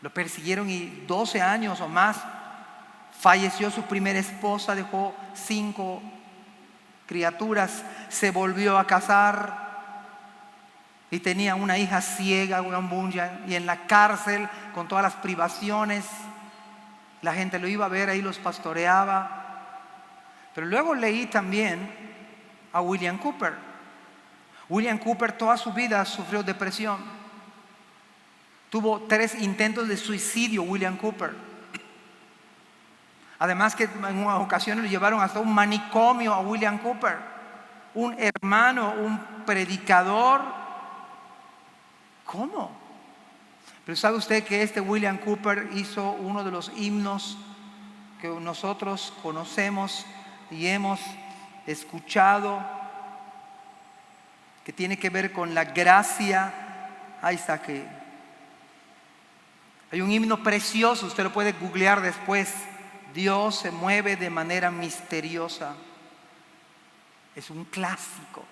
Lo persiguieron y 12 años o más. Falleció su primera esposa, dejó 5 criaturas, se volvió a casar y tenía una hija ciega, William Bunyan, y en la cárcel con todas las privaciones, la gente lo iba a ver ahí, los pastoreaba. Pero luego leí también a William Cooper. William Cooper toda su vida sufrió depresión. Tuvo 3 intentos de suicidio William Cooper. Además que en una ocasión lo llevaron hasta un manicomio a William Cooper. Un hermano, un predicador. ¿Cómo? Pero ¿sabe usted que este William Cooper hizo uno de los himnos que nosotros conocemos y hemos escuchado, que tiene que ver con la gracia? Ahí está, que hay un himno precioso, usted lo puede googlear después. Dios se mueve de manera misteriosa. Es un clásico.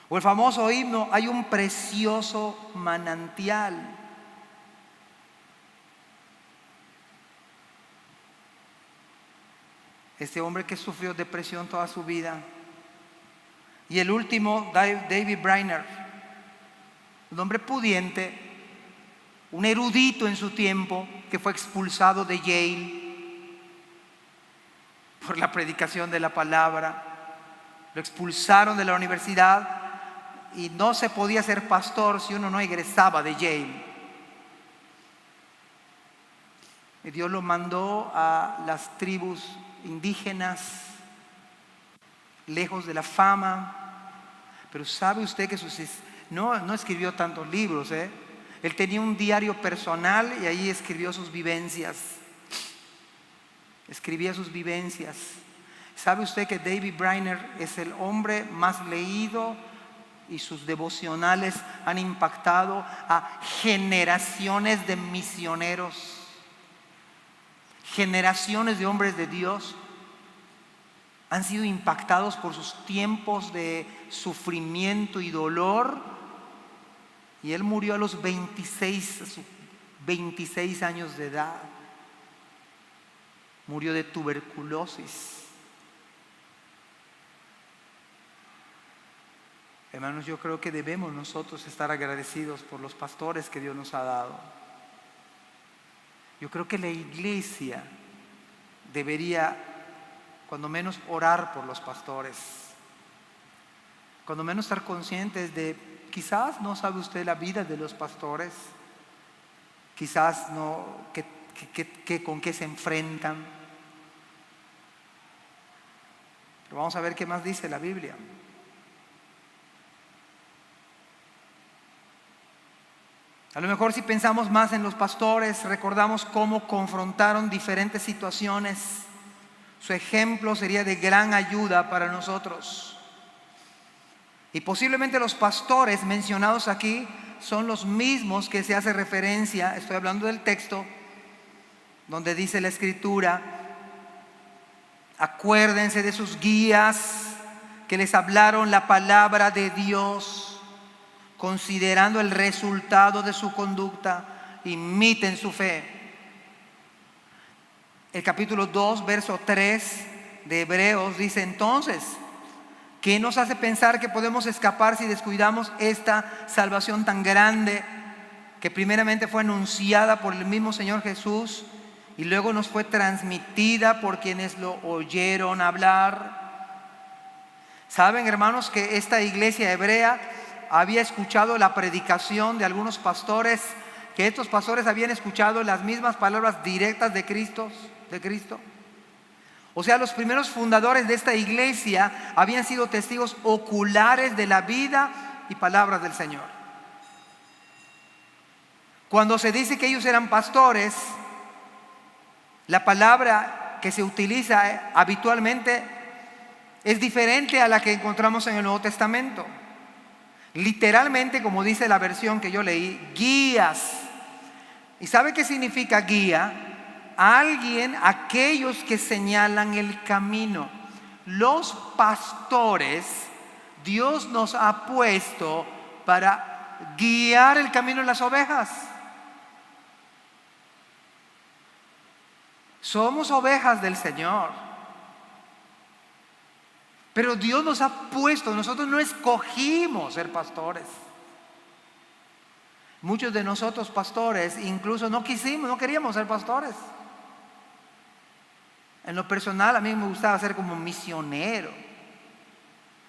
O el famoso himno, hay un precioso manantial. Este hombre que sufrió depresión toda su vida. Y el último, David Brainerd, un hombre pudiente, un erudito en su tiempo, que fue expulsado de Yale por la predicación de la palabra. Lo expulsaron de la universidad y no se podía ser pastor si uno no egresaba de Yale. Y Dios lo mandó a las tribus indígenas, lejos de la fama. Pero ¿sabe usted que no escribió tantos libros? Él tenía un diario personal y ahí escribió sus vivencias. Escribía sus vivencias. ¿Sabe usted que David Brainerd es el hombre más leído y sus devocionales han impactado a generaciones de misioneros, generaciones de hombres de Dios? Han sido impactados por sus tiempos de sufrimiento y dolor. Y él murió a los 26 años de edad. Murió de tuberculosis. Hermanos, yo creo que debemos nosotros estar agradecidos por los pastores que Dios nos ha dado. Yo creo que la iglesia debería, cuando menos, orar por los pastores. Cuando menos estar conscientes de, quizás no sabe usted la vida de los pastores. Quizás no, con qué se enfrentan. Pero vamos a ver qué más dice la Biblia. A lo mejor si pensamos más en los pastores, recordamos cómo confrontaron diferentes situaciones. Su ejemplo sería de gran ayuda para nosotros. Y posiblemente los pastores mencionados aquí son los mismos que se hace referencia, estoy hablando del texto, donde dice la Escritura: acuérdense de sus guías que les hablaron la palabra de Dios. Considerando el resultado de su conducta, imiten su fe. El capítulo 2, verso 3 de Hebreos dice: entonces, ¿qué nos hace pensar que podemos escapar si descuidamos esta salvación tan grande, que primeramente fue anunciada por el mismo Señor Jesús y luego nos fue transmitida por quienes lo oyeron hablar? ¿Saben, hermanos, que esta iglesia hebrea había escuchado la predicación de algunos pastores, que estos pastores habían escuchado las mismas palabras directas de Cristo? O sea, los primeros fundadores de esta iglesia habían sido testigos oculares de la vida y palabras del Señor. Cuando se dice que ellos eran pastores, la palabra que se utiliza habitualmente es diferente a la que encontramos en el Nuevo Testamento. Literalmente, como dice la versión que yo leí, guías. ¿Y sabe qué significa guía? Aquellos que señalan el camino. Los pastores, Dios nos ha puesto para guiar el camino de las ovejas. Somos ovejas del Señor. Pero Dios nos ha puesto, nosotros no escogimos ser pastores. Muchos de nosotros pastores incluso no queríamos ser pastores. En lo personal, a mí me gustaba ser como misionero.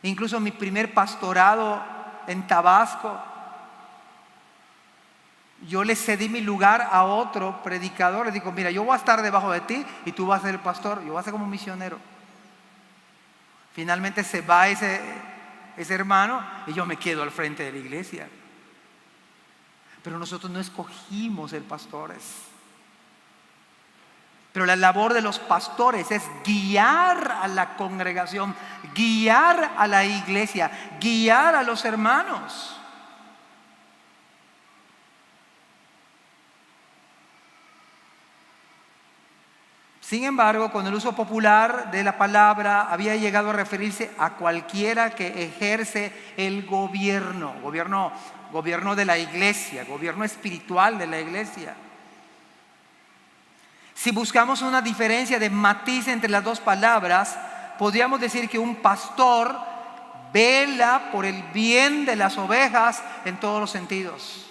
Incluso mi primer pastorado en Tabasco, yo le cedí mi lugar a otro predicador. Le digo, mira, yo voy a estar debajo de ti y tú vas a ser el pastor. Yo voy a ser como misionero. Finalmente se va ese hermano y yo me quedo al frente de la iglesia. Pero nosotros no escogimos ser pastores. Pero la labor de los pastores es guiar a la congregación, guiar a la iglesia, guiar a los hermanos. Sin embargo, con el uso popular de la palabra había llegado a referirse a cualquiera que ejerce el gobierno de la iglesia, gobierno espiritual de la iglesia. Si buscamos una diferencia de matiz entre las dos palabras, podríamos decir que un pastor vela por el bien de las ovejas en todos los sentidos.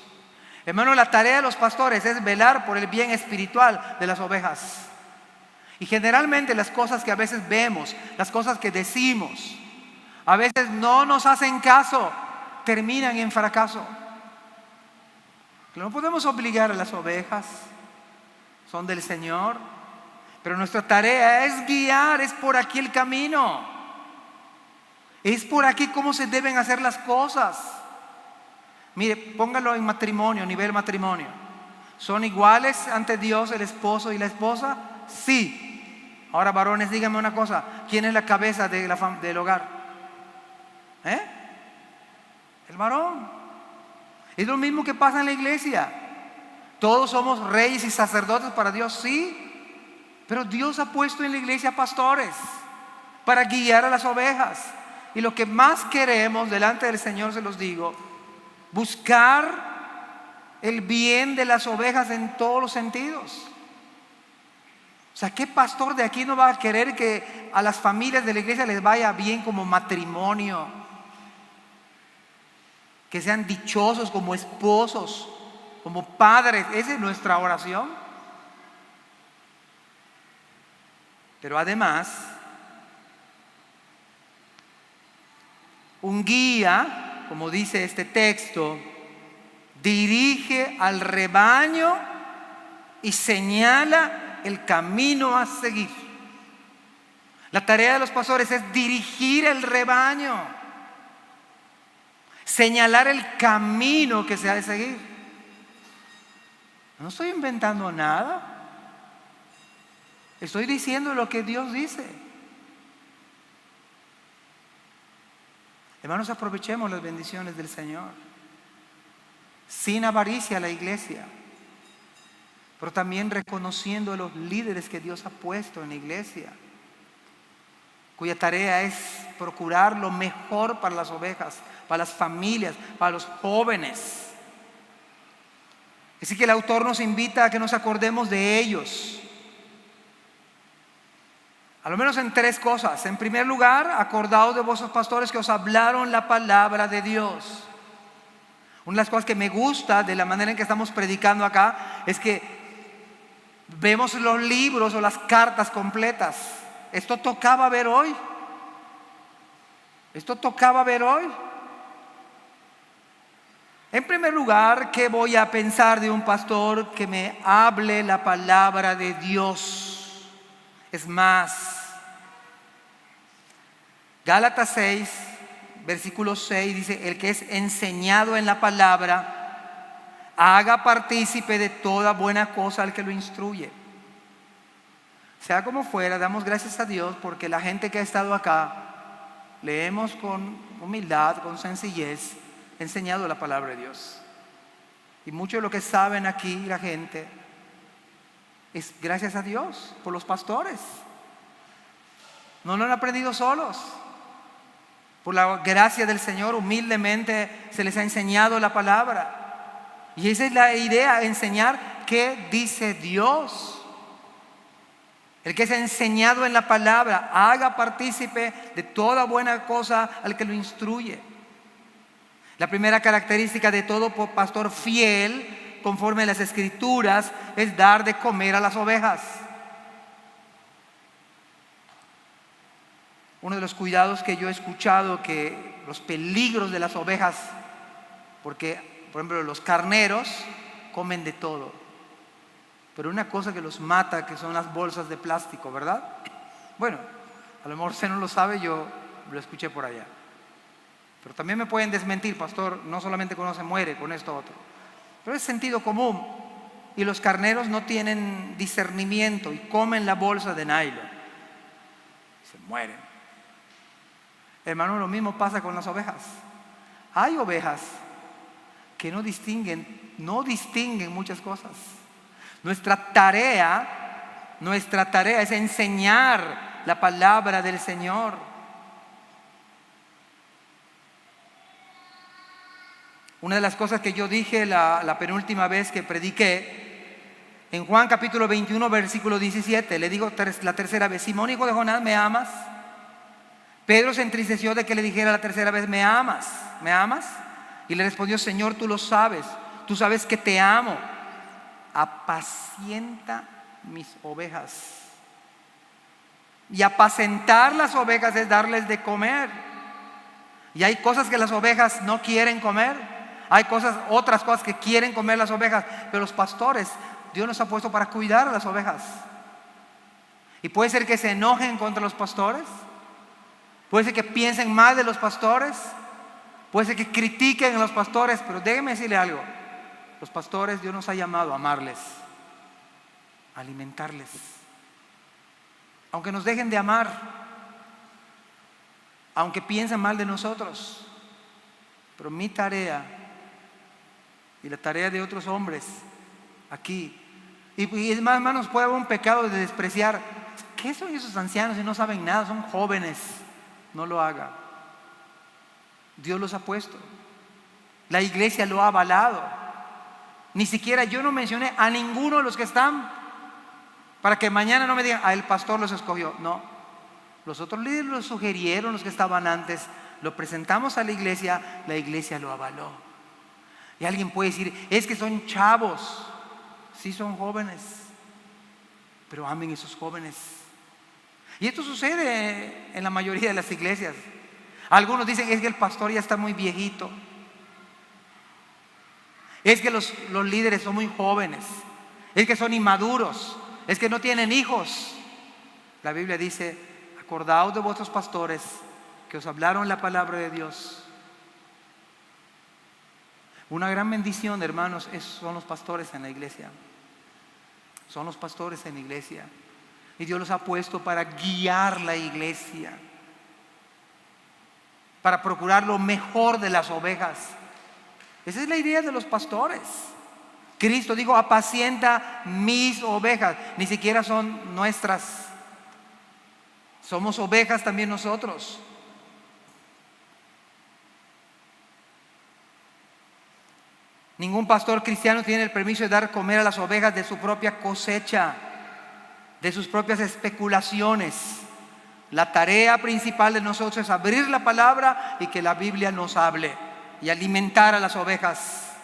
Hermano, la tarea de los pastores es velar por el bien espiritual de las ovejas. Y generalmente las cosas que a veces vemos, las cosas que decimos, a veces no nos hacen caso, terminan en fracaso. No podemos obligar a las ovejas, son del Señor, pero nuestra tarea es guiar, es por aquí el camino, es por aquí cómo se deben hacer las cosas. Mire, póngalo en matrimonio, nivel matrimonio. ¿Son iguales ante Dios el esposo y la esposa? Sí. Ahora, varones, díganme una cosa, ¿quién es la cabeza del hogar? El varón. Es lo mismo que pasa en la iglesia. Todos somos reyes y sacerdotes para Dios, sí, pero Dios ha puesto en la iglesia pastores para guiar a las ovejas. Y lo que más queremos delante del Señor, se los digo, buscar el bien de las ovejas en todos los sentidos. O sea, ¿qué pastor de aquí no va a querer que a las familias de la iglesia les vaya bien como matrimonio? Que sean dichosos como esposos, como padres. Esa es nuestra oración. Pero además, un guía, como dice este texto, dirige al rebaño y señala el camino a seguir. La tarea de los pastores es dirigir el rebaño, señalar el camino que se ha de seguir. No estoy inventando nada, estoy diciendo lo que Dios dice. Hermanos, aprovechemos las bendiciones del Señor, sin avaricia a la iglesia, pero también reconociendo a los líderes que Dios ha puesto en la iglesia, cuya tarea es procurar lo mejor para las ovejas, para las familias, para los jóvenes. Así que el autor nos invita a que nos acordemos de ellos, a lo menos en tres cosas. En primer lugar, acordaos de vuestros pastores que os hablaron la palabra de Dios. Una de las cosas que me gusta de la manera en que estamos predicando acá es que vemos los libros o las cartas completas. Esto tocaba ver hoy. En primer lugar, ¿qué voy a pensar de un pastor que me hable la palabra de Dios? Es más, Gálatas 6, versículo 6 dice: el que es enseñado en la palabra, haga partícipe de toda buena cosa al que lo instruye. Sea como fuera, damos gracias a Dios porque la gente que ha estado acá, le hemos con humildad, con sencillez, enseñado la palabra de Dios. Y mucho de lo que saben aquí la gente es gracias a Dios por los pastores. No lo han aprendido solos. Por la gracia del Señor, humildemente se les ha enseñado la palabra. Y esa es la idea, enseñar qué dice Dios. El que es enseñado en la palabra, haga partícipe de toda buena cosa al que lo instruye. La primera característica de todo pastor fiel, conforme a las Escrituras, es dar de comer a las ovejas. Uno de los cuidados que yo he escuchado, que los peligros de las ovejas, porque por ejemplo los carneros comen de todo, pero una cosa que los mata, que son las bolsas de plástico, ¿verdad? Bueno, a lo mejor usted no lo sabe, yo lo escuché por allá. Pero también me pueden desmentir, pastor, no solamente cuando se muere, con esto otro. Pero es sentido común. Y los carneros no tienen discernimiento y comen la bolsa de nylon. Se mueren. Hermano, lo mismo pasa con las ovejas. Hay ovejas que no distinguen muchas cosas. Nuestra tarea es enseñar la palabra del Señor. Una de las cosas que yo dije la penúltima vez que prediqué, en Juan capítulo 21, versículo 17, le digo la tercera vez: Simón, hijo de Jonás, ¿me amas? Pedro se entristeció de que le dijera la tercera vez: ¿me amas? ¿Me amas? Y le respondió: Señor, tú lo sabes, tú sabes que te amo. Apacienta mis ovejas. Y apacentar las ovejas es darles de comer. Y hay cosas que las ovejas no quieren comer. Hay otras cosas que quieren comer las ovejas. Pero los pastores, Dios nos ha puesto para cuidar a las ovejas. Y puede ser que se enojen contra los pastores. Puede ser que piensen mal de los pastores. Puede ser que critiquen a los pastores. Pero déjenme decirle algo: los pastores, Dios nos ha llamado a amarles, a alimentarles. Aunque nos dejen de amar, aunque piensen mal de nosotros. Pero mi tarea y la tarea de otros hombres aquí, y es más, hermanos, puede haber un pecado de despreciar. ¿Qué son esos ancianos si no saben nada? Son jóvenes. No lo haga. Dios los ha puesto. La iglesia lo ha avalado. Ni siquiera yo no mencioné a ninguno de los que están, para que mañana no me digan: el pastor los escogió. No, los otros líderes los sugirieron, los que estaban antes. Lo presentamos a la iglesia lo avaló. Y alguien puede decir: es que son chavos. Sí, son jóvenes, pero amen a esos jóvenes. Y esto sucede en la mayoría de las iglesias. Algunos dicen: es que el pastor ya está muy viejito, es que los líderes son muy jóvenes, es que son inmaduros, es que no tienen hijos. La Biblia dice: acordaos de vuestros pastores que os hablaron la palabra de Dios. Una gran bendición, hermanos, son los pastores en la iglesia. Son los pastores en la iglesia. Y Dios los ha puesto para guiar la iglesia, para procurar lo mejor de las ovejas. Esa es la idea de los pastores. Cristo dijo: apacienta mis ovejas. Ni siquiera son nuestras. Somos ovejas también nosotros. Ningún pastor cristiano tiene el permiso de dar comer a las ovejas de su propia cosecha, de sus propias especulaciones. La tarea principal de nosotros es abrir la palabra y que la Biblia nos hable, y alimentar a las ovejas.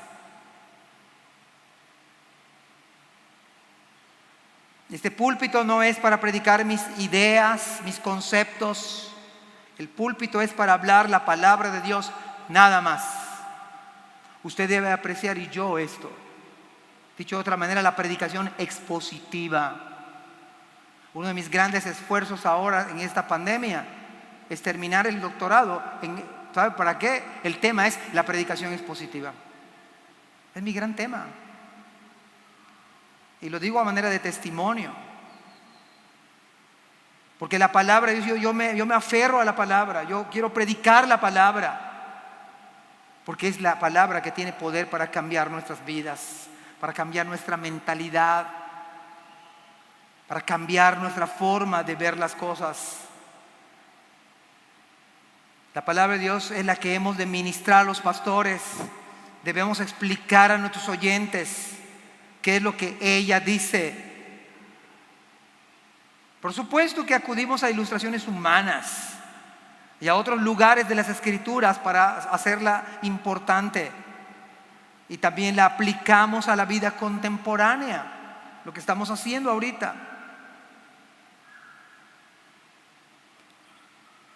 Este púlpito no es para predicar mis ideas, mis conceptos. El púlpito es para hablar la palabra de Dios, nada más. Usted debe apreciar, y yo esto. Dicho de otra manera, la predicación expositiva. Uno de mis grandes esfuerzos ahora en esta pandemia es terminar el doctorado. ¿Sabe para qué? El tema es la predicación expositiva. Es mi gran tema. Y lo digo a manera de testimonio. Porque la palabra, yo me aferro a la palabra. Yo quiero predicar la palabra. Porque es la palabra que tiene poder para cambiar nuestras vidas, para cambiar nuestra mentalidad, para cambiar nuestra forma de ver las cosas. La palabra de Dios es la que hemos de ministrar a los pastores. Debemos explicar a nuestros oyentes qué es lo que ella dice. Por supuesto que acudimos a ilustraciones humanas y a otros lugares de las Escrituras para hacerla importante, y también la aplicamos a la vida contemporánea, lo que estamos haciendo ahorita.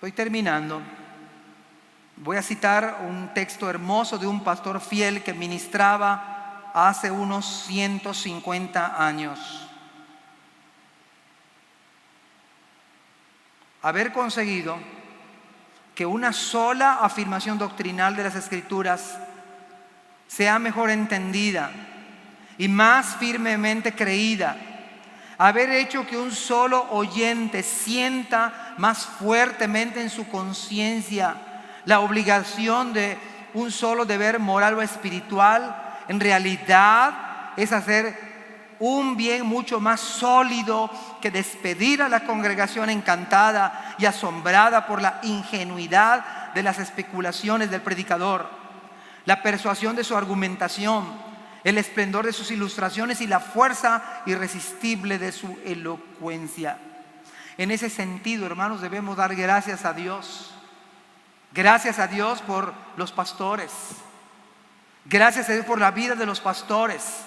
Estoy terminando. Voy a citar un texto hermoso de un pastor fiel que ministraba hace unos 150 años. Haber conseguido que una sola afirmación doctrinal de las Escrituras sea mejor entendida y más firmemente creída, haber hecho que un solo oyente sienta más fuertemente en su conciencia la obligación de un solo deber moral o espiritual, en realidad es hacer un bien mucho más sólido que despedir a la congregación encantada y asombrada por la ingenuidad de las especulaciones del predicador, la persuasión de su argumentación, el esplendor de sus ilustraciones y la fuerza irresistible de su elocuencia. En ese sentido, hermanos, debemos dar gracias a Dios. Gracias a Dios por los pastores. Gracias a Dios por la vida de los pastores.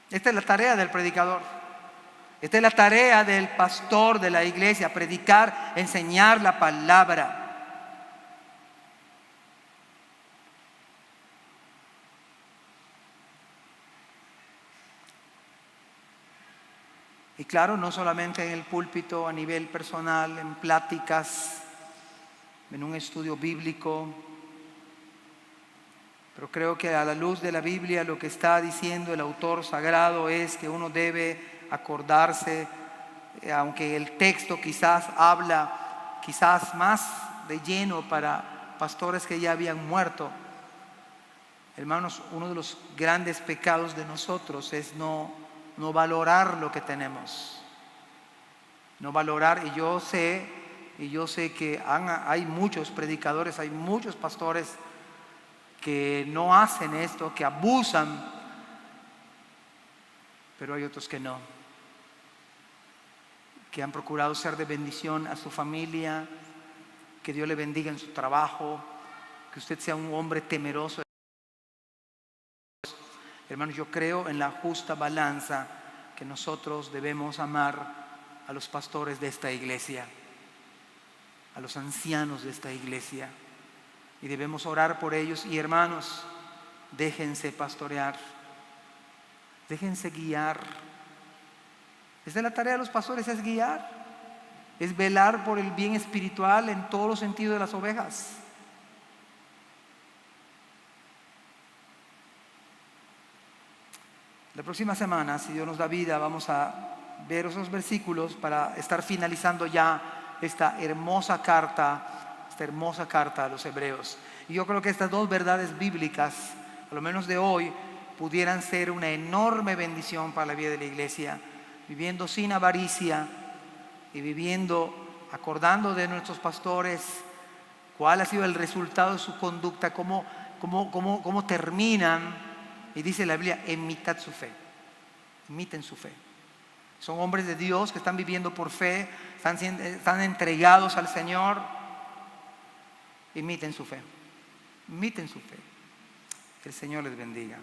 Esta es la tarea del predicador. Esta es la tarea del pastor de la iglesia: predicar, enseñar la palabra. Y claro, no solamente en el púlpito, a nivel personal, en pláticas, en un estudio bíblico. Pero creo que a la luz de la Biblia lo que está diciendo el autor sagrado es que uno debe acordarse, aunque el texto quizás habla quizás más de lleno para pastores que ya habían muerto. Hermanos, uno de los grandes pecados de nosotros es no valorar lo que tenemos. No valorar, y yo sé que hay muchos predicadores, hay muchos pastores que no hacen esto, que abusan, pero hay otros que no, que han procurado ser de bendición a su familia, que Dios le bendiga en su trabajo, que usted sea un hombre temeroso. Hermanos, yo creo en la justa balanza que nosotros debemos amar a los pastores de esta iglesia, a los ancianos de esta iglesia, y debemos orar por ellos. Y hermanos, déjense pastorear, déjense guiar. Esta es la tarea de los pastores, es guiar, es velar por el bien espiritual en todos los sentidos de las ovejas. La próxima semana, si Dios nos da vida, vamos a ver esos versículos para estar finalizando ya esta hermosa carta a los hebreos. Y yo creo que estas dos verdades bíblicas, a lo menos de hoy, pudieran ser una enorme bendición para la vida de la iglesia, viviendo sin avaricia y viviendo acordando de nuestros pastores, cuál ha sido el resultado de su conducta, cómo terminan. Y dice la Biblia: imitad su fe. Imiten su fe. Son hombres de Dios que están viviendo por fe, están entregados al Señor. Imiten su fe. Imiten su fe. Que el Señor les bendiga.